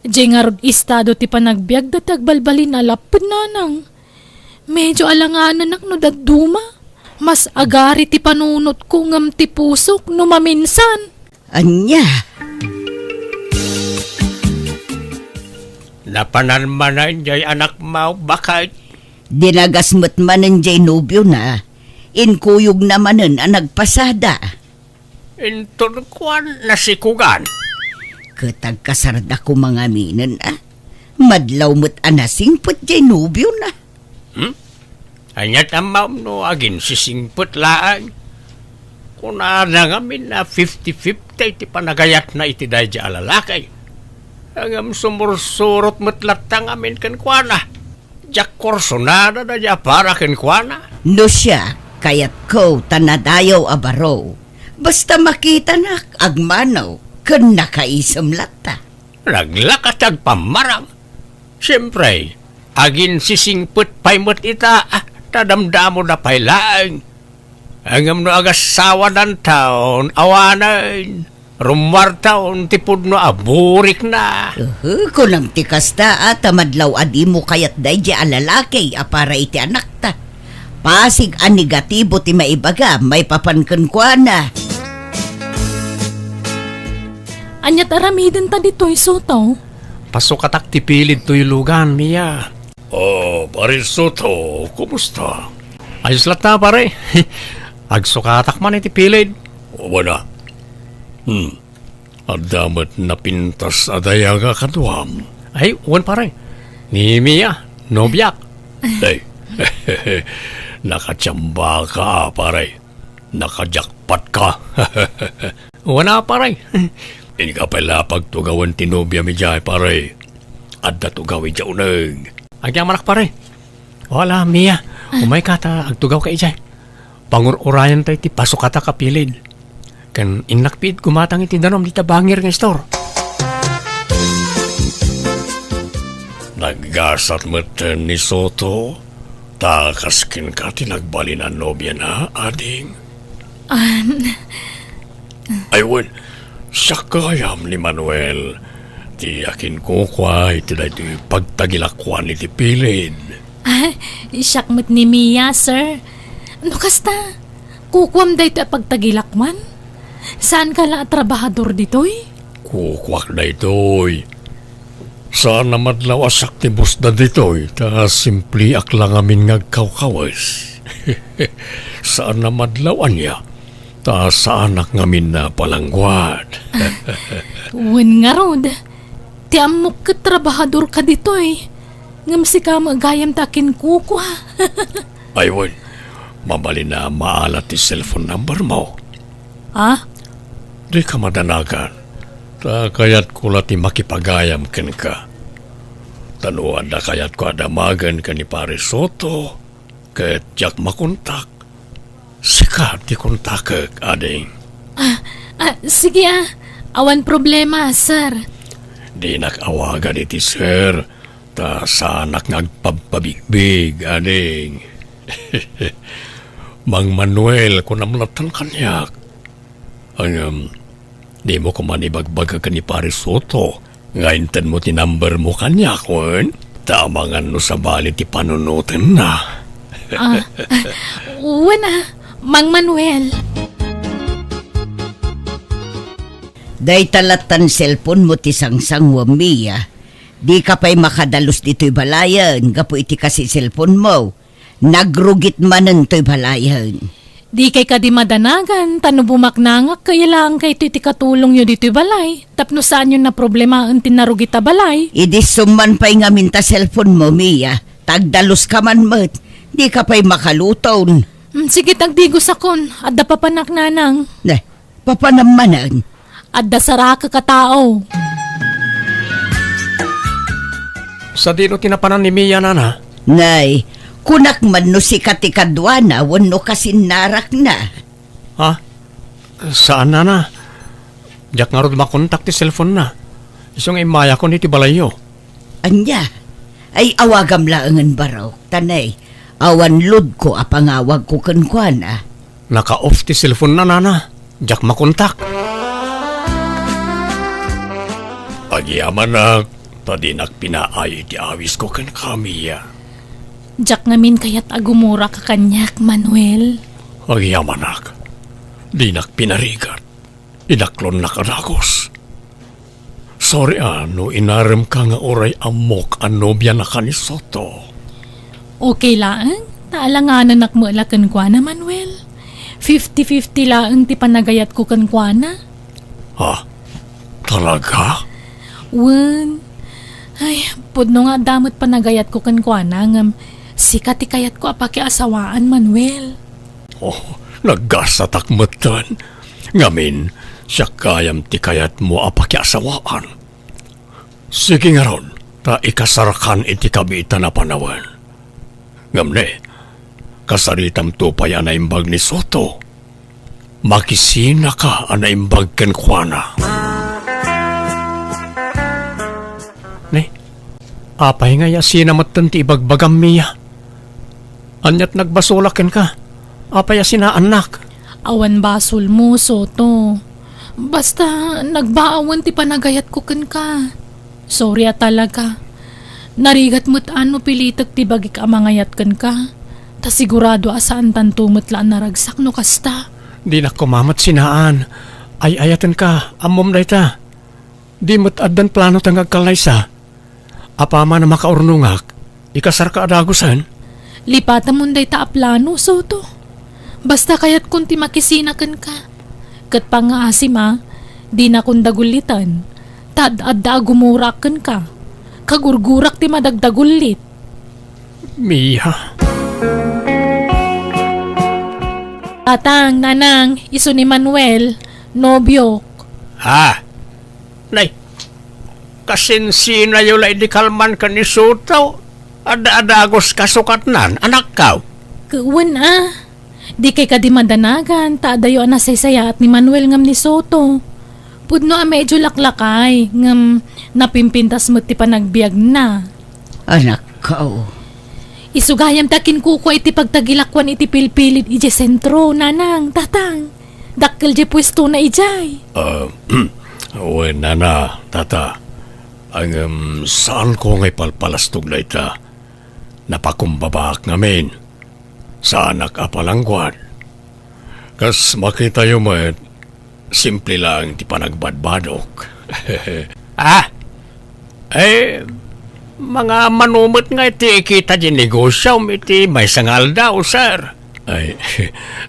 jengarod estado ti panagbiag da tagbalbalin alapod nanang. Medyo alanganan nak no daduma. Mas agari ti panunot ko ngam ti pusok no maminsan.
Anya,
Napananmanan jay anak mo, bakit?
dinagasmet manen jay nobyo na. Inkuyog namanen ang nagpasada.
Inton kuan nasikugan.
Ketag kasarda ko mga minen Madlaw mo't anasingput jay nobyo na.
Anyat ang maam no agin sisingput laang. Kung na ngamin na 50-50 ti panagayat na iti dahi alalakay. Hanggang sumursurot matlatang amin kan kuana. Jak korsonada da ja para kan kuana.
No siya, kayat ko tanadayaw abaro. Basta makita na agmanaw, ken nakaisam lata.
Naglakatag pamarang. Siyempre, agin sisingput paimot ita, tadamdamo na pailaang. Hanggang no agasawa ng taon, awanan. Rumwar taon, tipod no aburik na.
Kunang tikasta madlaw adi mo kayat day di alalaki para iti anak ta. Pasig ang negatibo ti maibaga, may papankan kwa na.
Anyat aramiden ta dito'y soto.
Pasok katak tipilid to'y lugan, Mia. Oh, pare Soto, kumusta? Ayos lata, pare. Agsukatak man iti pilid. O wala. Adamat na pintas adayaga kaduam. Ay, uwan pare. Ni Mia, nobyak. Ay, nakatsamba ka, pare. Nakajakpat ka. Uwan na, pare. Hindi ka pala pagtugawan tinobya mi jay, pare. Adda tugawi dya unag. Agya manak, pare. Wala, Mia. Umay ka ta, agtugaw ka ijay. Pangur-urayan tayo ti pasok kata kapilid. Kan inakpid kumatang iti danom di tabangir ng store. Naggasat meten ni Soto. Takaskin ka tinagbali na nobya na, ading. Aywan, siya kayam ni Manuel. Ti akin ko kwa iti da iti pagtagilakwan iti pilid.
Isyakmat ni Mia, sir. Ano kasta? Kukwam day ta pagtagilakman? Saan ka la trabahador ditoy?
Kukwak na ito'y. Saan na madlaw asak ti bus na dito'y, ta simpli aklang amin ngagkawkawas. Saan na madlawan niya, ta saan ak ngamin na palangguad.
Uwan nga rod. Ti amok ka trabahador ka ditoy. Ngam si ka magayam takin kukwa.
Aywan, mabali na maalat ti cellphone number mo. Di ka madanagan. Ta kayat ko lati makipagayam ken ka. Tanuan da kayat ko adamagan ka ni Pare Soto. Ket jak makontak. Sikat ti kontakek, ading.
Sige awan problema, sir.
Di nakawagan iti sir. Ta sanak ngagpapabigbig, ading. Mang Manuel ko namlatan kanyak. Di mo kumanibagbaga ka ni Pare Soto. Ngaintan mo ti number mo kanya, kun? Tamangan no sa bali ti panunutin na.
Uwan Mang Manuel.
Day talatan cellphone mo ti sangsang Mia. Di ka pa'y makadalos dito'y balayan, gapo iti kasi cellphone mo. Nagrugit manen to'y balayan.
Di kay ka di madanagan, tano bumaknangak, kaya lang kay iti katulong nyo dito'y balay. Tapno saan yun na problema ang tinarugita balay?
Idi suman pa'y ngamin ta cellphone mo, Mia. Tagdalos ka man mat. Di ka pa'y makaluton.
Sige tagdigos akon, adda papanak nanang.
Papanamanan.
Adda sara ka katao.
Sa dino tinapanan ni Mia, nana?
Nay, kunak man no si katikadwana, wano kasinarak na.
Ha? Saan, nana? Diyak nga rin makontak ti cellphone na. Isang imaya ko ni ti balayo.
Anya, ay awagam laangan baraw. Tanay, awan lod ko apangawag ko kankwana.
Naka-off ti cellphone na, nana. Diyak makontak. Agyaman na, tadinak pinaay ti awis ko kan kamiya.
Jak ngamin kayat agumura ka kanyak, Manuel.
Agyaman nak, dinak pinarigat. Inaklon na kadagos. Sorry no inarem ka nga oray amok ang nobya na kanisoto.
Okay lang, taalanganan nakmula kankwana, Manuel. 50-50 lang ti panagayat ko kankwana.
Ha? Talaga?
Wen, ay, pudno nga damot panagayat ko kankwana ngam sikat ti kayat ko apaki asawaan, Manuel.
Oh, naggasatakmatan. Ngamin, siya kayam ti kayat mo apakiasawaan. Sige nga ron, ta ikasarakan iti kabita na panawan. Ngamne, kasaritam to pa yan na imbag ni Soto. Makisina ka ang naimbag kenkwana. Ne, apay nga yasina matan ti ibagbagam Mia. Anyat nagbasulaken ka, apay yasina anak.
Awan basol mo, Soto. Basta nagbaawan ti panagayat ko kan ka. Sorry talaga. Narigat mo't ano pilitag ti bagik amangayat kan ka. Ta sigurado asaan tantumot laan naragsak no kasta.
Di na kumamat sinaan. Ay ayatan ka, amom na ita. Di mo't addan plano tangag kalaysa. Apama na makaurnungak, ikasar ka adagusan.
Lipata mo day ta aplano, Soto. Basta kayat kunti makisinakan ka. Kat pa nga asim di na kung dagulitan. Tad-adda gumurakan ka. Kagurgurak ti madagdagulit.
Mia.
Tatang, nanang, iso ni Manuel, nobyo.
Ha? Nay, kasinsina yun ay di kalman ka ni Soto. Ada-adagos kasukat nan, anak ka.
Kawan Di kay ka di madanagan, taadayo nasaysaya at ni Manuel ngam ni Soto. Pudno medyo laklakay, ngam napimpintas mo ti panagbiag na.
Anak ko.
Isugayam takin kuko iti pagtagilakwan iti pilpilit ije sentro, nanang, tatang. Dakkel je pwesto na ijay.
Uwe, nana, tata. Ang saan ko ngay palpalastog na ita? Napakumbabak namin. Sa anak apalangguan. Kas makita yung simple lang ti panagbadbadok. Mga manumot nga iti kita di negosyo, iti may sangal daw, sir. Ay,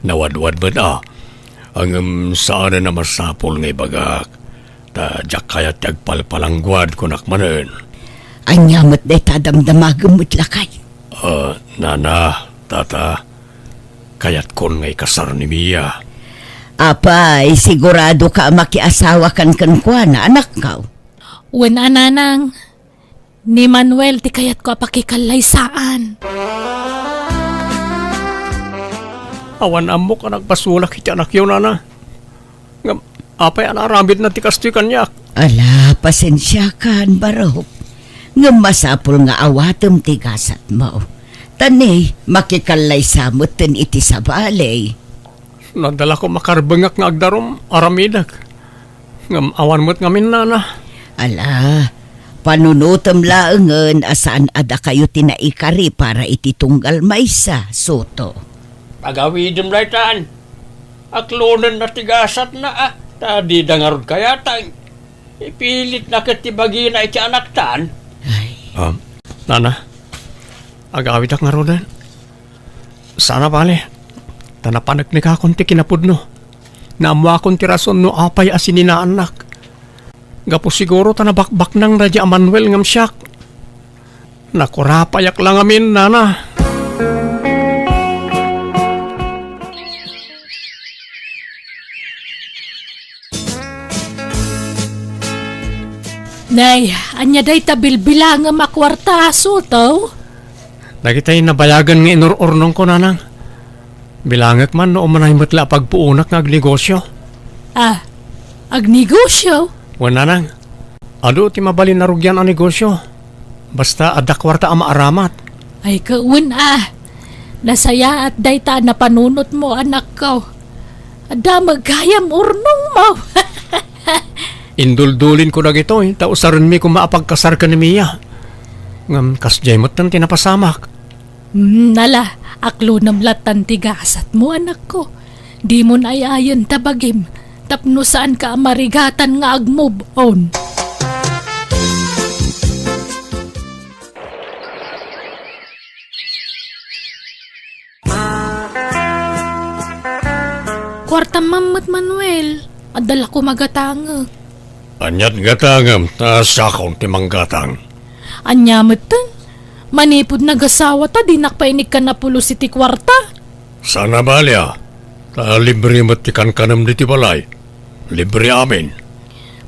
nawadwad ba ang saan na masapol nga ibagak. Ta jak kaya tagpalpalangguad kunak manen.
Anyamot day tadamdamagamot lakay.
Nana, tata, kayat kon ngay kasar ni Mia.
Apay, sigurado ka makiasawa kan kankwana, anak ka.
Wen nanang, ni Manuel ti kayat ko apakikalaysaan.
Awan amok ka nagpasulak iti anak yun, nana. Apay anarambit na ti kastoy kanyak.
Ala, pasensya kan, barok. Nga masapul nga awatem ti gasat mo. Tani, makikalay samutin iti sa balay.
Nadala ko makarbengak nga agdarom, aramidag. Ngam awan mo't ngamin, nana.
Ala, panunutam laengen asaan ada kayo tinaikari para iti tunggal maysa, Soto.
Pagawidem laytan. Aklonan na tigasat na Tadi dangarod kaya tang. Ipilit na katibagi na iti anak tan. Nana, agawid ak nga rodan. Sana bale, tanapanak ni kakon ti kinapudno. Naamwa akong ti rason no apay asinina anak. Gapo siguro tanabakbak nang radya Manuel ngam siyak. Nakurapayak lang amin, nana.
Nay, anya day tabilbilang nga makwarta, Soto.
Nakita'y nabayagan nga inururnong ko, nanang. Bilangak man no manay matla pagpuunak nga agnegosyo.
Ah, agnegosyo?
Wan, nanang. Ado ti mabalin na rugyan ang negosyo. Basta adakwarta ang maaramat.
Ay kaun nasaya at dayta na panunot mo anak ko. Ada magayam urnong mo.
Induldulin ko na gito tausaran mi kung maapagkasar ka ni Mia. Ngam kasjay mo't nang tinapasamak.
Nala, aklo namlatan tigasat mo anak ko. Di mo na ayayan tabagim. Tapno saan ka marigatan nga ag-move on. Kwarta mamot Manuel, adala ko magatanga.
Anyat gatangam, tasakong timang gatang.
Anyamatan, manipod nagasawa ta, dinak painig ka na pulo siti kwarta.
Sana balya, ta libre matikan kanam diti balay. Libre amin.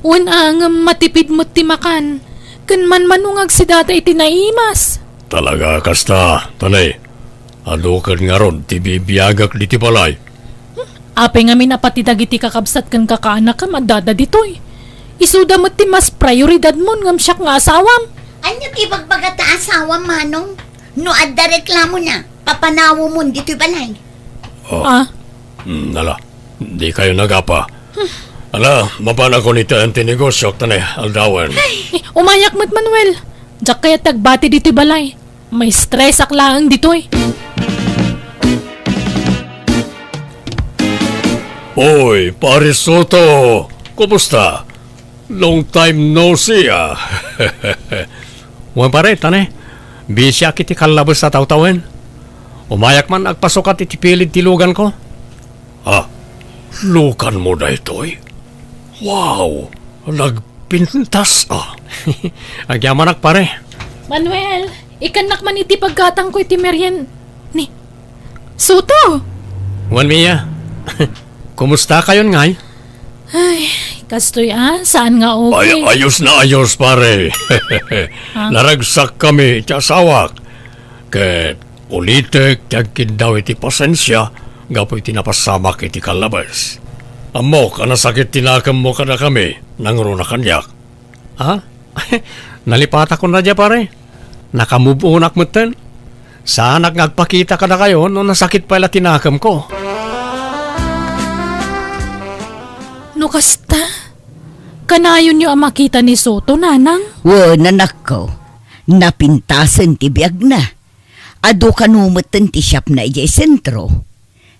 Wan angam matipid mo't timakan, kan man manungag si data itinaimas.
Talaga kasta, tanay. Adukan nga ron, tibibiyagak diti balay.
Apay nga minapatidag iti kakabsat kan kakaanak ka madada ditoy. Isuda mo ti mas prioridad mo ngam siyak nga asawam.
Anya ibagbaga ta asawa manong? No adda reklamo na, papanawo mo dito balay.
Ah,
Nala, di kayo nagapa. Ala, mapana ko nito ang tinegosyo, tanay, aldawan.
umayak mo't Manuel. Diyak kaya tagbati dito'y balay. May stress aklaang ditoy.
Oy, pare Soto! Kumusta? Long time no see, ah. Wan pare, tanay. Bisya kiti kalabas sa tawtawen. Umayak man agpasukat iti pilid tilugan ko. Ah, lukan mo na ito'y. Wow! Nagpintas, ah. Agyaman pare.
Manuel, ikanak man iti paggatang ko iti meryen. Ni, Soto!
Wan Mia. Kumusta kayon ngay?
Ay, kastoy saan nga okay?
Ayos na ayos, pare. Naragsak kami iti asawak. Ket ulitek tiyagkin daw iti pasensya gapo iti napasamak iti kalabas. Amok, anasakit tinakam mo kada kami nangro na kanyak. Ha? Nalipata ko na dya, pare. Nakamove unak mo ten. Saan nagpakita ka na kayo no nasakit pala tinakam ko?
No kasta? Kanayon niyo ang makita ni Soto, nanang?
Wan, anak ko. Napintasan ti biyag na. Ado kanumatan ti siyap na ijay sentro.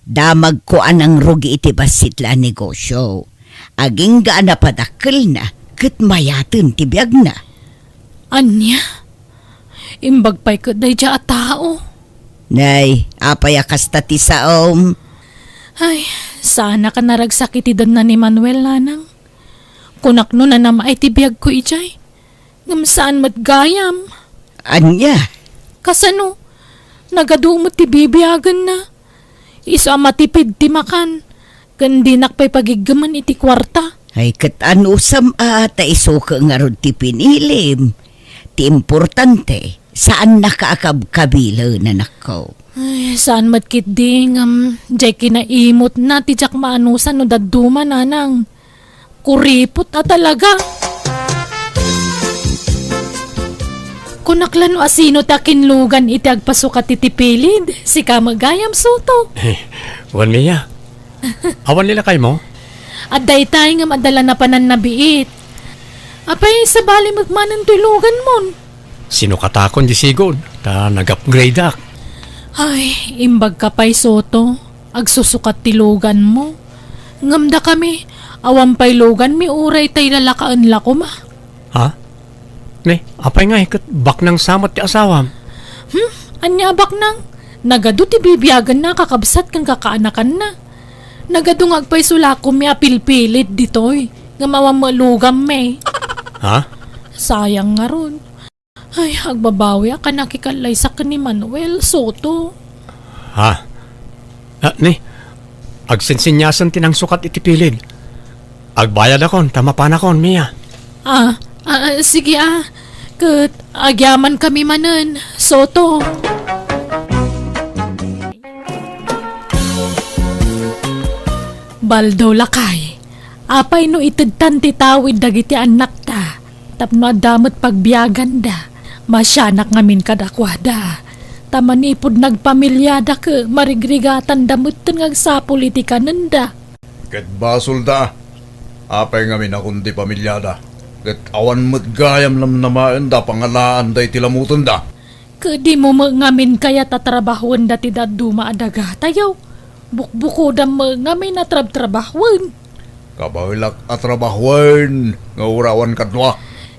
Damag ko anang rugi iti basitla negosyo. Aging gaan na padakkel na, kat mayatan ti biyag na.
Anya? Imbag pa'y kaday dya a tao.
Nay, apay akasta ti saom.
Ay, sana ka naragsakitidan na ni Manuel, nanang. Kunak no na nama ay tibiyag ko ijay. Ngam saan matgayam.
Anya?
Kasano? Nagadumot ti bibiyagan na. Iso ang matipid ti makan. Gandinak pa'y pagigaman iti kwarta.
Ay kat anusam ta iso ka nga ron ti pinilim. Ti importante, saan nakaakab-kabila na nako.
Ay, saan matkit ding, jay kinaimot na, tijak maanusan no daduma, nanang. Kuripot talaga. Kunaklan o asino ta kinlugan iti agpasukat iti pilid, si Kamagayam Soto.
Wan Mia. Awan nila kay mo?
At daytay nga madala na panan nabiit. Apay, sa bali magmanan tulugan mon.
Sino katakon di sigod? Ta nag-upgrade ak.
Ay, imbag ka pa'y Soto. Agsusukat tilugan mo. Ngamda kami, awampay lugan mi uray tay lalakaan lako ma.
Ha? Ne, apay nga ikat bak ng samot ti asawam.
Anya bak nang? Nagado ti bibiyagan na kakabsat kang kakaanakan na. Nagado nga agpay sulako mi apilpilit ditoy. Nga mawamulugam me.
Ha?
Sayang nga ron. Ay, agbabawi ka nakikalay sa ni Manuel Soto.
Ha? Ne, agsensinyasan tinang sukat iti pilid. Agbayad akon, tama pa na kon, Mia.
Ah, Sige kat agyaman kami manen, Soto. Baldaw lakay, apay no itagtan ti tawid dagiti anak ta, tapno adamot pagbiyagan da, masyanak ngamin kadakwada. Tamanipod nagpamilyada ka, marigrigatan damutan ngag sa politika nanda.
Ket basol da. Apay ngamin akong di pamilyada. Ket awan mo't gayam lam namaan da pangalaan da itilamutan da.
Kadi mo ngamin kaya tatrabahon dati daduma adaga tayo. Bukbuko da ngamin na trabahon.
Kabawilak at trabahuan. Nga urawan kadwa.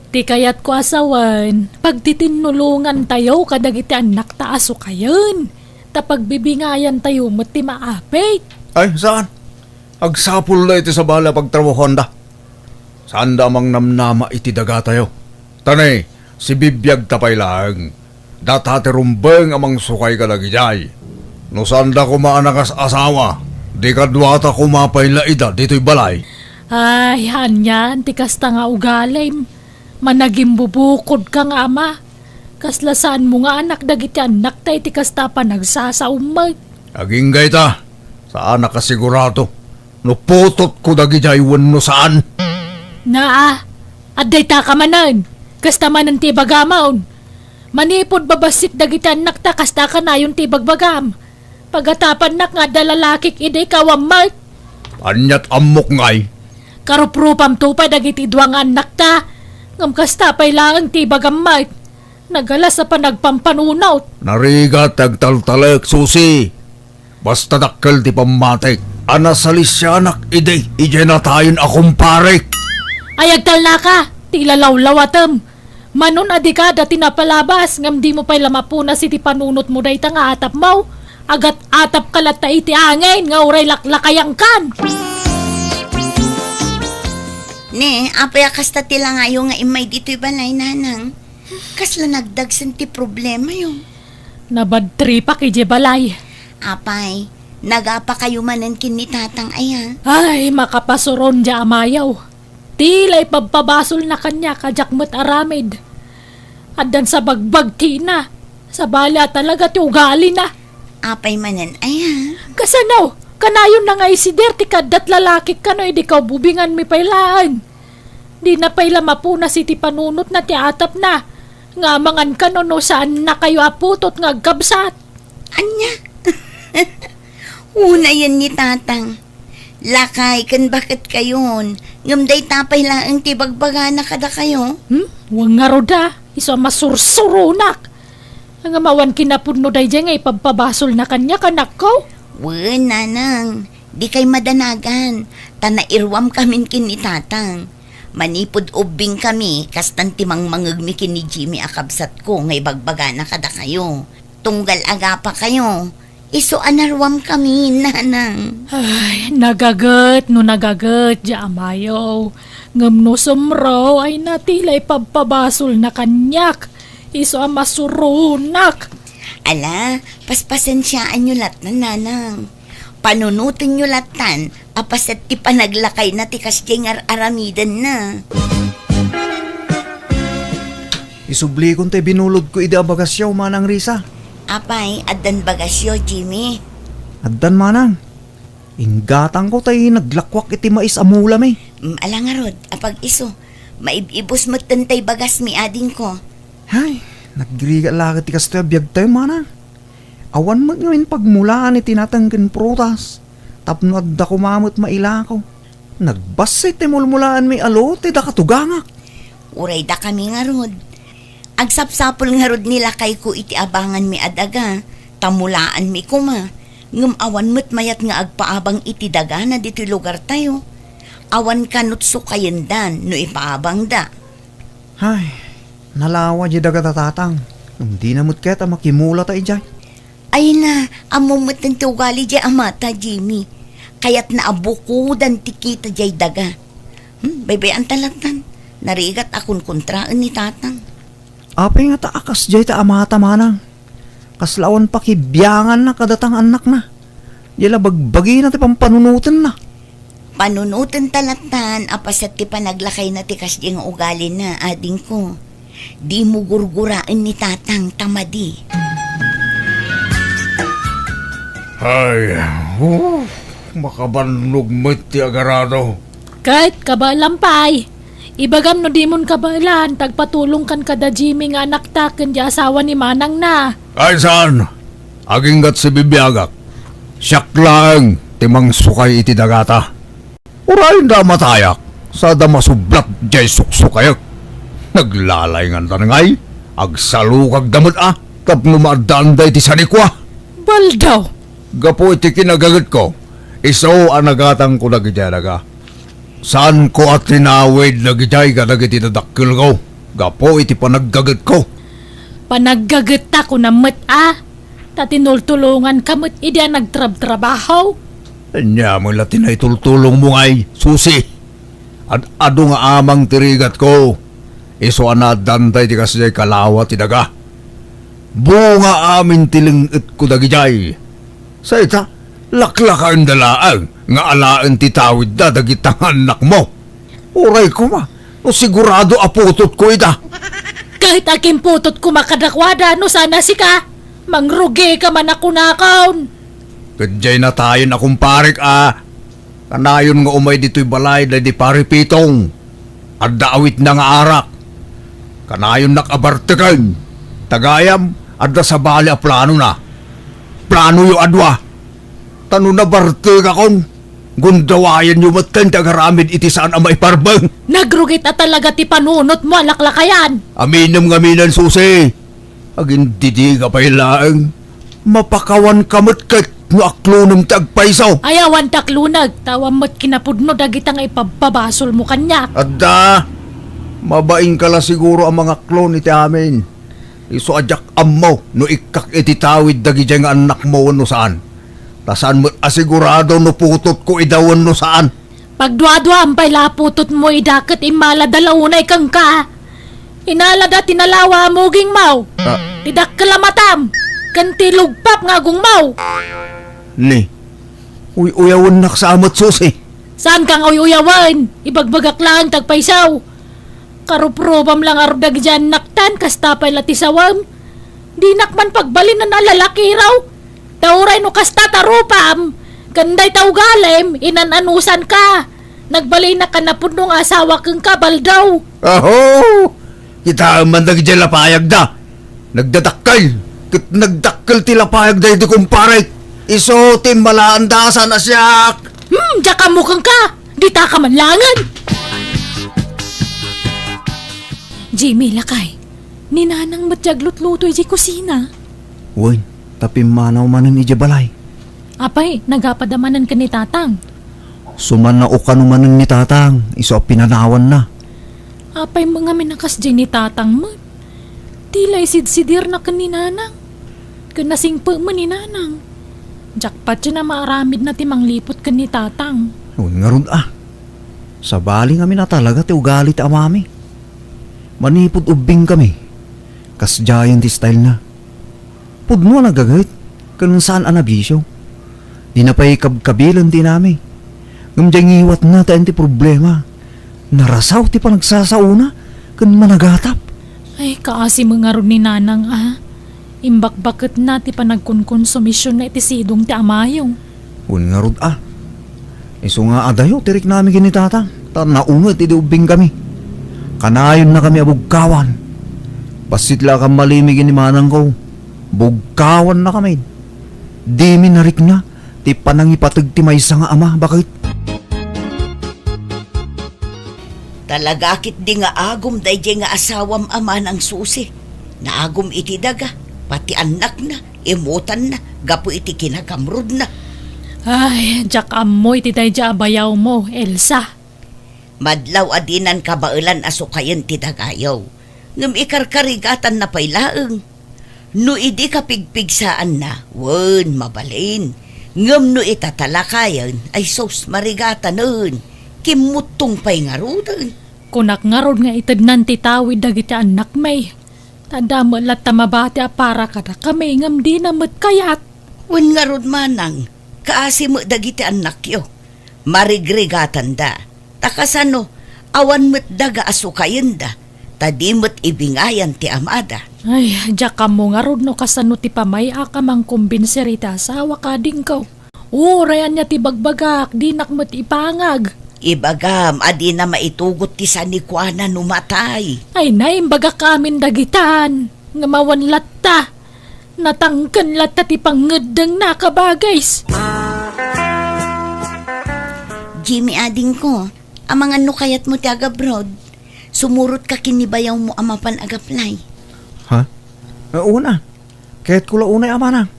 Ti kayat ko asawan, pagtitinulungan tayo kadagiti anak taaso kayon. Tapagbibingayan tayo mo't ti maapit.
Ay, saan? Agsapul na iti sa bala pagtrabahuan da. Saan da mang namnama iti daga tayo? Tanay, si bibiyag tapay lang. Datati rumbeng amang sukay ka lagi jay. No saan da kumaanak as asawa? Di kadwata kumapay laida dito'y balay.
Ay, hanyan, ti kasta nga ugalay. Managing bubukod ka nga ama. Kaslasaan mo nga anak dagiti anak tayo ti kasta pa nagsasaumay.
Aging ta, saan nakasigurado? No putot ko dagi jay no saan?
Adday ta ka manan. Kasta manan ti bagamaon. Manipod babasit dagiti anak ta kasta ka na yung ti bagbagam. Pagatapan nak nga dalalakik iday kawamay.
Anyat amok ngay.
Karuprupam to pa dagiti duwang anak ta. Ngam kasta pay lang ti bagamay. Nagala sa panagpampanunaw.
Narigat agtaltalek susi. Basta dakkel ti pamatik. Anasalis siya anak ide. Ije na tayon akong pare.
Ayagtal na ka. Tila lawlawatem. Manon adi ka dati napalabas. Ngam di mo pay lamapuna si ti panunot mo day nga atap mo. Agat atap kalat ta iti angin. Nga uray laklakayang kan.
Ne, apay kasta tila ngayo nga imay dito'y balay nanang. Kasla nagdagsan ti problema yung.
Nabadtri pa kay balay.
Apay, nagapa kayo manan kini tatang aya.
Ay, makapasuron dya amayaw. Tila'y pagpabasol na kanya kajakmat aramid. Addan sa bagbag tina. Sa bala talaga ti ugali na.
Apay manan aya.
Kasanaw, kanayon na nga isider ti kadat lalaki kano di ka bubingan mi pailaan. Di na paila mapuna si ti panunot na ti atap na. Nga mangan kano no saan na kayo aputot nga gabsat.
Anya? Una yan ni tatang. Lakay kan bakit kayon? Ngamday tapay lang ti bagbaga na kada kayo.
Huwag nga roda, iso masursurunak. Ang amawan kinapudno day dyan nga ipagpabasol na kanya kanak ko.
Wen, nanang. Di kay madanagan. Tanairwam kamin kini tatang. Manipod ubing kami, kastan timang mangagmi kini Jimmy akabsat ko, ngay bagbaga na kada kayo. Tunggal aga pa kayo. Iso anarwam kami, nanang.
Ay, nagagat no nagagat, di amayaw. Ngam no sumro ay natilay pagpabasol na kanyak. Iso ang masurunak.
Ala, paspasensyaan nyo lat na nanang. Panunutin nyo latan, apaset ti panaglakay na ti kasjeng aramidan na.
Isubli kong te binulod ko ida bagasyaw manang Risa.
Apay, addan bagasyo, Jimmy.
Addan manang. Inggatang ko tay naglakwak iti mais amulam eh.
Ala nga rod, apag iso. Maibibos mo tantay bagas mi ading ko.
Hay, nagriga lakit ti kastoy biyag tayo manang. Awan mo ngayon pagmulaan iti natangkin prutas. Tapno adda kumamot maila ko. Nagbasit ti mulmulaan may alote da katugangak.
Uray da kami nga rod. Agsapsapol nga rod nila kay ko iti abangan mi adaga. Tamulaan mi kuma. Ngam awan mo't mayat nga agpaabang iti daga na dito lugar tayo. Awan kanot sukayendan no ipaabang da.
Hay, nalawa di daga tatatang. Hindi na mo't keta makimula ta ijay.
Ay na, amumot ng tugali jay amata, Jimmy. Kaya't naabukudan tikita jay daga. Baybayan talatan. Narigat akong kontraan ni tatang.
Apay nga taakas jay ta amata manang. Kaslawan pa kibiyangan na kadatang anak na. Yala bagbagi na ti pampanunutin na.
Panunutan talatan apasat ti panaglakay na ti kasdi nga ugali na ading ko. Di mo gurguraan ni tatang tamadi.
Ay, makabannog mo ti agarado.
Kahit kabalampay, ibagam no di mon kabalan, tagpatulong kan kada Jimmy nga anak ta ken di asawa ni Manang na.
Ay saan? Aging gat si bibiyagak. Siyak lang, timang sukay iti dagata. Urayin da matayak, sa da masublat jay suksukayak. Naglalay nga tanangay, agsalukag damot tapno maadaan da iti sanikwa.
Baldaw,
Gapo iti kinagagat ko, iso anagatang ko nagityaga. Saan ko at tinawid nagitay ka nagiti nadakil ko? Gapo iti panaggagat ko.
panaggaget ta ko na met tatinultulungan ka met idi nagtrab-trabaho.
Anya mo latin ay tultulong mo ngay, susi. At ado nga amang tirigat ko. Iso anadantay ti kasjay kalawa ti daga. Bunga amin tilingit ko dagijay. Sa ita, laklakan dalaan nga alaan ti tawid da dagitang anak mo. Uray ko ma, no sigurado aputot ko ida.
Kahit aking putot ko makadakwada no sana si ka, mangrugi ka man ako nakaon.
Kadjay na tayo na kumparik Kanayon nga umay dito'y balay na di paripitong. At daawit na nga arak. Kanayon nakabartekan. Tagayam, adda sa bali a plano na. Plano yu adwa. Tano na barte ka kon. Gundawayan yu matkan tagaramid iti saan ang maiparbang.
Nagrugit at talaga ti panunot mo alaklakayan.
Aminam nga minan susi. Agin didi ka pa ilaang. Mapakawan kamot kat no aklunong tagpaisaw.
Ayawan taklunag, tawam mo't kinapudno dagitang ipababasol mo kanya.
Adda, mabaing kala siguro ang mga klon iti amin. Iso adyak ammo no ikak iti tawid dagi nga anak mo no saan. Tasan mo asigurado no putot ko idawan no saan.
Pagduadwa ang pailaputot mo idakat imala dalaunay kang ka. Inalada tinalawa mo ging mau. Tidak kalamatam. Kanti lugpap nga gung mau.
Ni, uyawan nak sa amat susi.
Saan kang uyawan? Ibagbagak lang tagpaisaw. Karuprobam lang ardag dyan naktan kastapay latisawam. Di nakman pagbalin na nalalaki raw. Tauray no kasta tarupam. Kanday taugalem, inananusan ka. Nagbali na ka na punong asawa kang kabal daw.
Aho! Kita man dagdyan lapayag da. Nagdadakkel. Kit nagdakkel ti lapayag da iti kumparay. Iso tim malaandasan na siyak.
Diyak mukang ka. Di ta ka manlangan. Jimmy, lakay. Ninanang matyaglutluto iti kusina.
Uy, tapi manaw manan iti balay.
Apay, nagapadamanan ka ni tatang.
Suman na ukano manan ni tatang, iso pinanawan na.
Apay mga minakas dyan ni tatang mo. Tilay sidsidir na ka ni nanang. Kanasingpo mo ni nanang. Jakpat siya na maaramid na timang lipot ka ni tatang.
Uy, nga ron Sa bali kami na talaga ti ugali ti amami. Manipod ubing kami. Kas giant style na. Pudno nagagayt. Kanun saan anabisyo. Di na pa'y kabkabilan ti nami. Ngamdyang iwat na tayo ti problema. Narasaw ti pa nagsasauna. Kan managatap.
Ay, kaasi mga ron ni nanang Imbak-bakit na ti panagkunkonsumisyon na iti sidong ti amayong.
Uy, nga ron Iso nga adayo, tirik namin kinitata. Naungat iti ubing kami. Kanayon na kami abugkawan. Basit lang kang malimigin ni manang ko. Bugkawan na kami. Di minarik na. Ti panangipatag ti maysa nga ama. Bakit?
Talagakit di nga agom dayjay nga asawam ama ng susi. Naagom iti daga. Pati anak na, imutan na, gapo iti kinakamrod na.
Ay, jak amoy ti tayo dya abayaw mo, Elsa.
Madlaw adinan kabailan asukayan ti dagayaw. Ngam ikarkarigatan na pailaeng. No idi kapigpigsaan na, wen mabalin. Ngam no itatalakayan, ay sos marigatanon. Kimutong pay nga rudan.
Kunak nga ron nga itadnan ti tawid dagiti anak may. Tanda mo lat tamabati para kada kami ngam di na kayat.
Wen nga rod manang, kaasi mo dagiti anak yo. Marigrigatan da. Takasano, awan mo't daga asukayan da. Tadi mo't ibingayan ti amada.
Ay, diya ka mo nga rod no kasano ti pamay akamang kumbinserita sa wakading ko. Rayan niya ti bagbagak, di nakmat ipangag.
Ibagam, adi na maitugot ti sanikwana numatay.
Ay naimbaga kamin dagitan, nga mawan latta. Natangkan latta ti pangedeng nakabagays.
Jimmy ading ko, amang ano kayat mo ti agabroad? Sumurot ka kinibayaw mo amapan agaplay.
Ha? Una. Kahit kula unay amanang.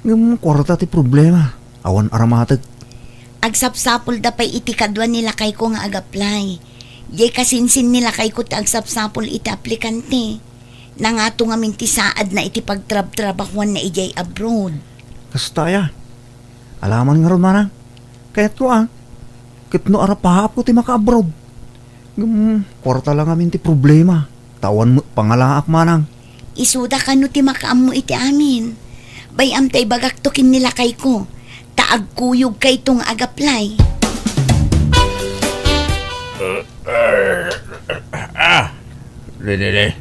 Ngam kwarta ti problema. Awan aramatag.
Agsapsapol da pa'y iti kadwa nila kay ko nga agaplay. Jay kasinsin nila kay ko ti agsapsapol iti aplikante. Nangato nga minti saad na iti pagtrab-trabakwan na ijay abroad.
Kastaya. Alaman nga ron manang. Kahit ko Kitno arapahap ko ti maka-abroad. Kwarta lang amin ti problema. Tawan mo pangalaak manang.
Isuda ka no ti makaam mo iti amin. Bayam tay bagak to kin nila kay ko. Taagkuyog kay tong agaplay.
Dede.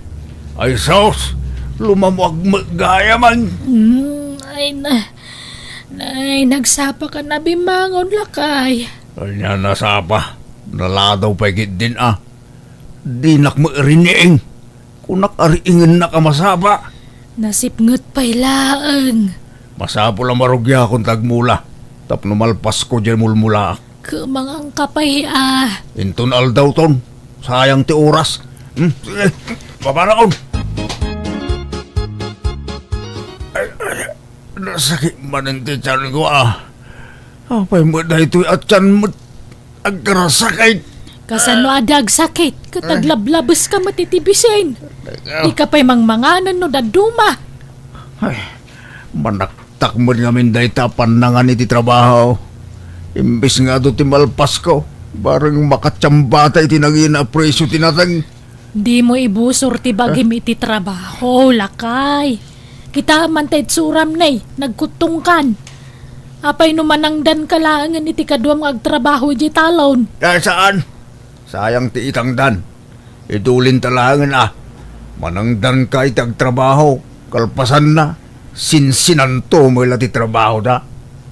Ay sos, lumamwag magaya man.
Ay, nagsapa ka na bimangon lakay.
Kanya nasapa, naladaw pagit din Di nakmairiniing, kunak ariingin na kamasapa.
Nasipngot pa'y laang.
Masapo lang marugya akong tagmula, tapno malpas ko dyan mulmula.
Kumangang kapay
Inton aldaw ton, sayang ti oras. Sige, babaraon. Nasakit man ang tiyan ko Apay mo na ito'y atyan mo agkarasakay.
Kasano adag sakit, kataglablabas ka matitibisin. Di ka pa'y mangmanganan no daduma.
Ay, manaktak mo ngamin dahi tapan na nga iti trabaho. Imbis nga do ti malpas ko, barang makatsambata iti naging apreso tinatang.
Di mo ibusor ti bagim iti trabaho, lakay. Kita man tayo suram na'y, nagkutungkan. Apay numanangdan ka laangan iti kaduam agtrabaho di talon.
Saan? Sayang ti itangdan. Idulin talangan Manangdan ka iti agtrabaho. Kalpasan na. Sinsinanto mo ila ti trabaho da.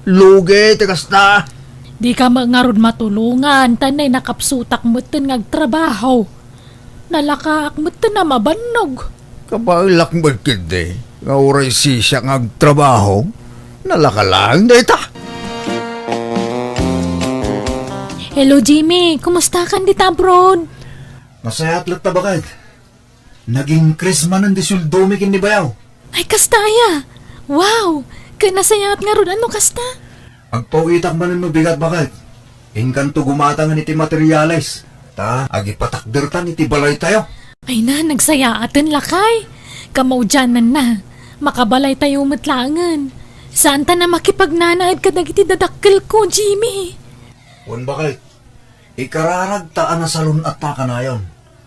Lugi ti kasta.
Di ka mangarod matulungan, tanay nakapsutak mo tin agtrabaho. Nalakaak mo tin na mabanog.
Kabailak mo kindi. Nga uray siya ng agtrabaho. Nalakalang data.
Hello Jimmy, kumusta ka dito abroad?
Masaya atlat na bakit? Naging krisman ang disuldomi kin ni Bayaw.
Ay kastaya! Wow! Kanasayat nga ron ano kasta?
Agpawitak man mo bigat bakit? Inkanto gumatangan iti materialis. Agipatakdertan iti balay tayo.
Ay na, nagsayaaten lakay. Kamaudyanan na. Makabalay tayo matlangan. Saan ta na makipagnanaid ka dagiti dadakkel ko, Jimmy?
Wan bakit? Ikararag taan na salon at taka na yon.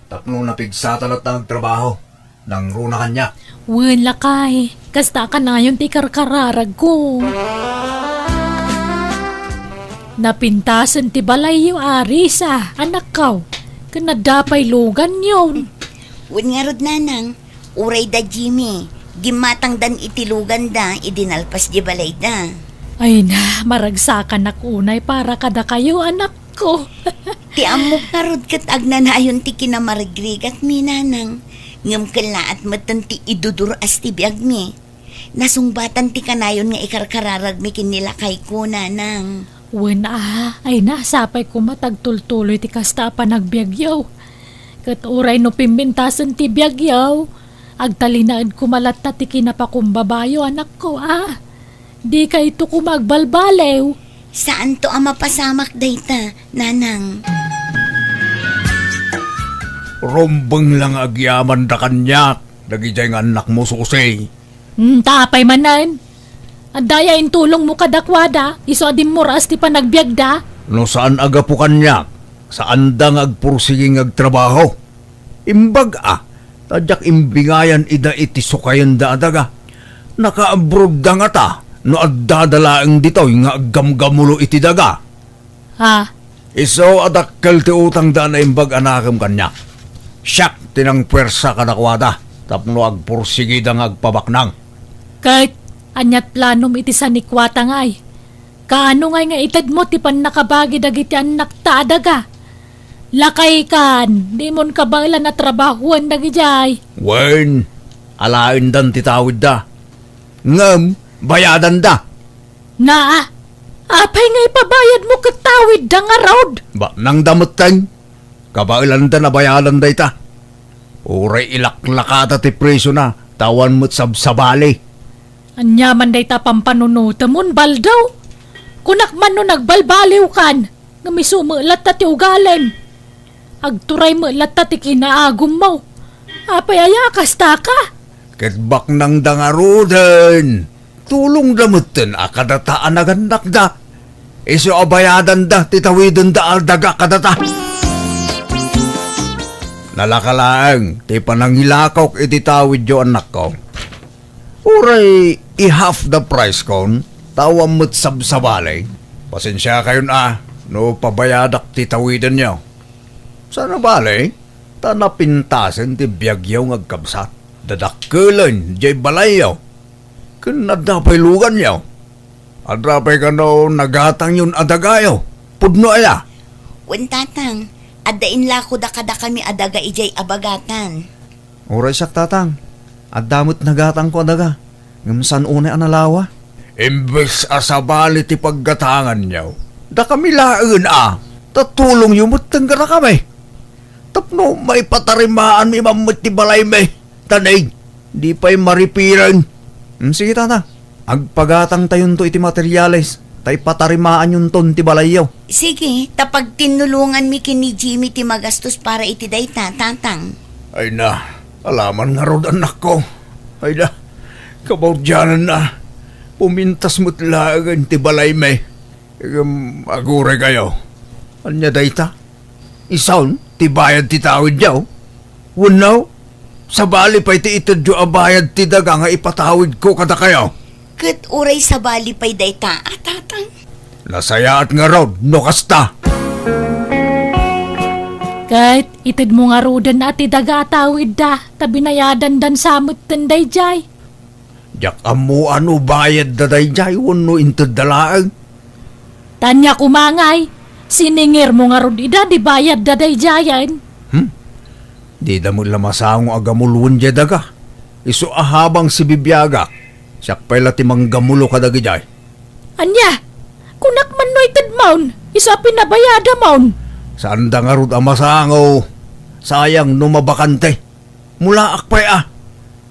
Tapno napigsatan at nagtrabaho. Nang runa kanya.
Wan lakay. Kasta ka na yun ti karkararag ko. Napintasan ti balay yung arisa, anak kaw. Kanadapay lugan yun.
Wen nga rod nanang, uray da Jimmy. Gimatang dan itilugan da, idinalpas di balay da.
Ay na, maragsakan nakunay para kada kayo, anak ko.
Ti amok nga rod kat agnanayon ti kinamarigrigat mi nanang. Ngam kala at matan ti idudur as ti biag mi. Nasungbatan ti kanayon nga ikarkararag mi kinilakay ko nanang.
Wen ay na, sapay ko matagtultuloy ti kasta pa nagbiagyaw. Kat uray no pimbintasan ti biagyaw. Agtalinaad kumalatta ti kinapakumbabayo, anak ko Di ka ito kumagbalbalew.
Saan to ang mapasamak dayta, nanang?
Rombeng lang agyaman da kanya. Nagijay nga anak mo susay.
Tapay manan. Adaya in tulong mo kadakwada. Iso adim mo ras ti panagbiagda.
No saan aga po kanya? Saan da ngagpursiging agtrabaho? Imbag tadyak imbingayan ida iti sukayan da adaga. Naka-abroad da nga ta, no agdadalaang ditaw nga aggamgamulo iti daga.
Ha?
Iso adakkel ti utang da na imbag anakam kanya. Siyak tinang pwersa kadakwada. Tapno agpursigid ang agpabaknang.
Kahit anyat planom iti sa nikwata ngay. Kaano ngay nga itad mo ti pan nakabagi dagiti anak taadaga. Lakay kan, di mon kabailan na trabahuan dagijay.
Wen, alain dan titawid da. Ngem, bayadan da.
Na, apay nga ipabayad mo katawid da nga road.
Ba, nang damutan. Kabailan da na bayadan da ita. Uray ilaklakata ti preso na. Tawan mo't sabsabali.
Anyaman day ta pampanunuta mon baldaw. Kunak man no nagbalbaliw kan, nga misumulat ta ti ugalan. Agturay mo lat ta ti kinaagum mo. Apay ayakas ta ka.
Ketbak nang dangarudan. Tulong damutan akadataan nagandak da. Iso abayadan da titawidon da aldaga kadata. Nalakalaang ti panangilakaw ititawid yo anak ko. Uray i-half the price kon. Tawam mo't sabsabali. Pasensya kayo na. No pabayadak titawidan nyo. Sana bali, tanapintasan ti biyagyaw ngagkabsat. Dadakkelan, jay balayaw. Kanadapay lugan yaw. Adrapay ka no nagatang yun adagayaw. Pudno aya.
Wen tatang, adain lako da kada kami adaga ijay abagatan.
Oray sak tatang. At damot nagatang ko adaga. Ngamsan unay analawa.
Imbes asabali ti paggatangan nyaw. Da kami laen Tatulong yumot tanggara kami. Tapno may patarimaan mi mamut ti balay me. Tanay, di pa'y maripiran.
Sige tata. Agpagatang tayon to iti materyales. Tay patarimaan yun ton ti balayaw.
Sige, tapag tinulungan mi kini Jimmy ti magastos para iti dayta, tatang.
Ay na, alaman nga rod anak ko. Ay na, kabaudyanan na. Pumintas mo't lagan ti balay me. Agure kayo. Anya dayta? Isaon, ti bayad ti tawid yaw. Wanaw, sa bali pa iti itadyo abayad ti daga nga ipatawid ko kada kayo.
Kat uray sa bali pa'y dayta, tatang.
Nasayaat nga rod, no kasta.
Kahit itid mo nga rodan at idaga atawid da, tabinayadan dan samot tanday jay.
Jak amo ano bayad da dayjay wano intad dalaang.
Tanya kumangay, siningir mo nga rod ida, di bayad da day jayan.
Di da mo lamasang agamulun jay daga. Iso ahabang si Bibiyaga. Siyak pala timang gamulo ka dagijay.
Anya, kunak man no itid maun, isa pinabayada maun.
Saan da nga rod amasango? Sayang no mabakante. Mula akpay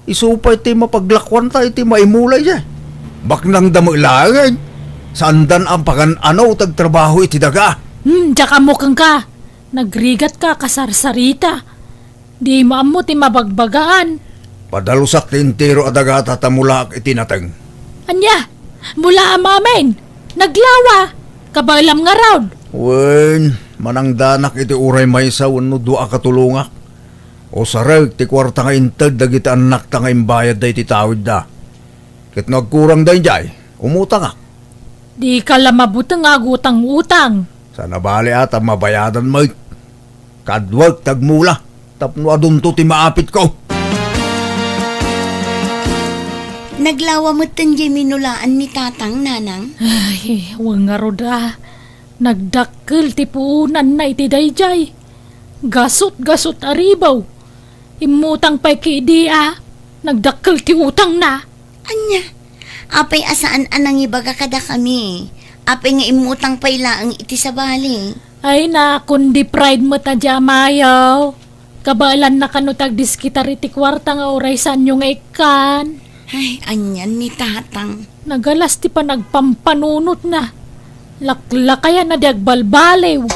Isupay ti mapaglakwan tayo ti maimulay dyan. Baknang damo ilangan. Sandan ang pakan tagtrabaho iti daga.
Tsaka mukhang ka. Nagrigat ka kasarsarita. Di maamo ti mabagbagaan.
Padalusak ti intero adaga tatamulak iti nateng.
Anya, mula amamen. Naglawa. Kabalam nga raud.
Wen, manangdanak iti uray maysa wano dua katulungak. O sarag, ti kwarta nga intag dagiti anak ta nga imbayad da iti tawid da. Kit nagkurang da jay, umutang
Di ka lamabutang agutang-utang.
Sana bali ata mabayadan mo. Kadwag tagmula, tapno adunto ti maapit ko.
Naglawa mo tanjay minulaan ni tatang, nanang.
Ay, wang nga roda. Nagdakkel ti puunan na iti dayjay. Gasot-gasot aribaw. Imutang pa'y kiidia. Nagdakkel ti utang na.
Anya, apay asaan anang ibaga kada kami. Apay nga imutang pa'y laang iti sa bali.
Ay na, kundi pride mo ta dya mayaw. Kabalan na kanutag diskitar iti kwarta nga oray sanyo nga ikan.
Ay, anyan ni tatang.
Nagalas ti pa nagpampanunot na. Laklakaya na di agbalbalew.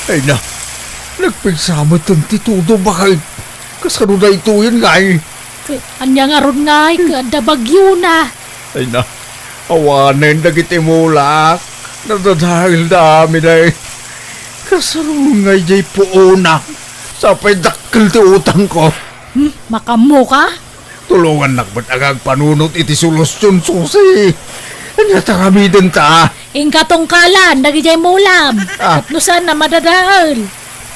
Ay na, nagpigsama itong titudo bakit? Kasano na ito yun nga
Anya nga ron nga, kada bagyo na.
Ay na, awanin nagitimulak. Nadadahil dami na Kasano nga jay puuna. Sapay dakkel ti utang ko.
Makamo ka?
Tulungan nakbat agag panunot iti solusyon susi. Natakabidin ta.
Ingkatungkalan, nagijay mulam.
Ah.
Tapnusan na madadaol.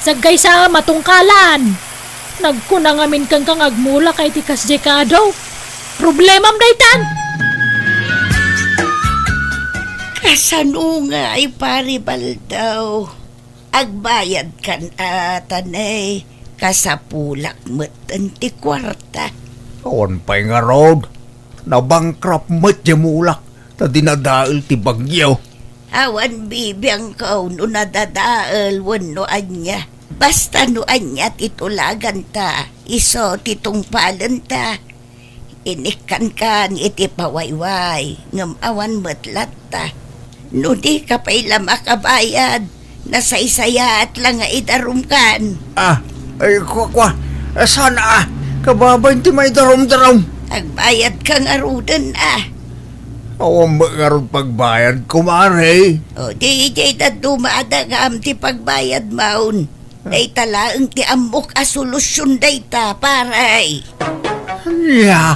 Sagay sa matungkalan. Nagkunang amin kang agmula kay tikas jekado. Problemam daytan.
Kasano nga ay paribal daw. Agbayad kan atanay. Kasapulak mo't anti kwarta.
Awan pa'y nga road. Nabangkrap mo't jamulak. Ta dinadaal ti bagyo.
Awan bibiyang kau no nadadaal wanoan niya. Basta noan niya titulagan ta. Iso titungpalan ta. Inikan iti pawayway. Ngam awan matlat ta. No di ka pa'y makabayad. Nasaysaya at lang nga idarum kan.
Ay, kwa. Sana kababay ti may darom-darom.
Agbayad kang arudan
Awan magarod pagbayad, kumare.
O di na dumadagam ti pagbayad maun. Day talaang ti amok a solusyon day ta, paray.
Yeah.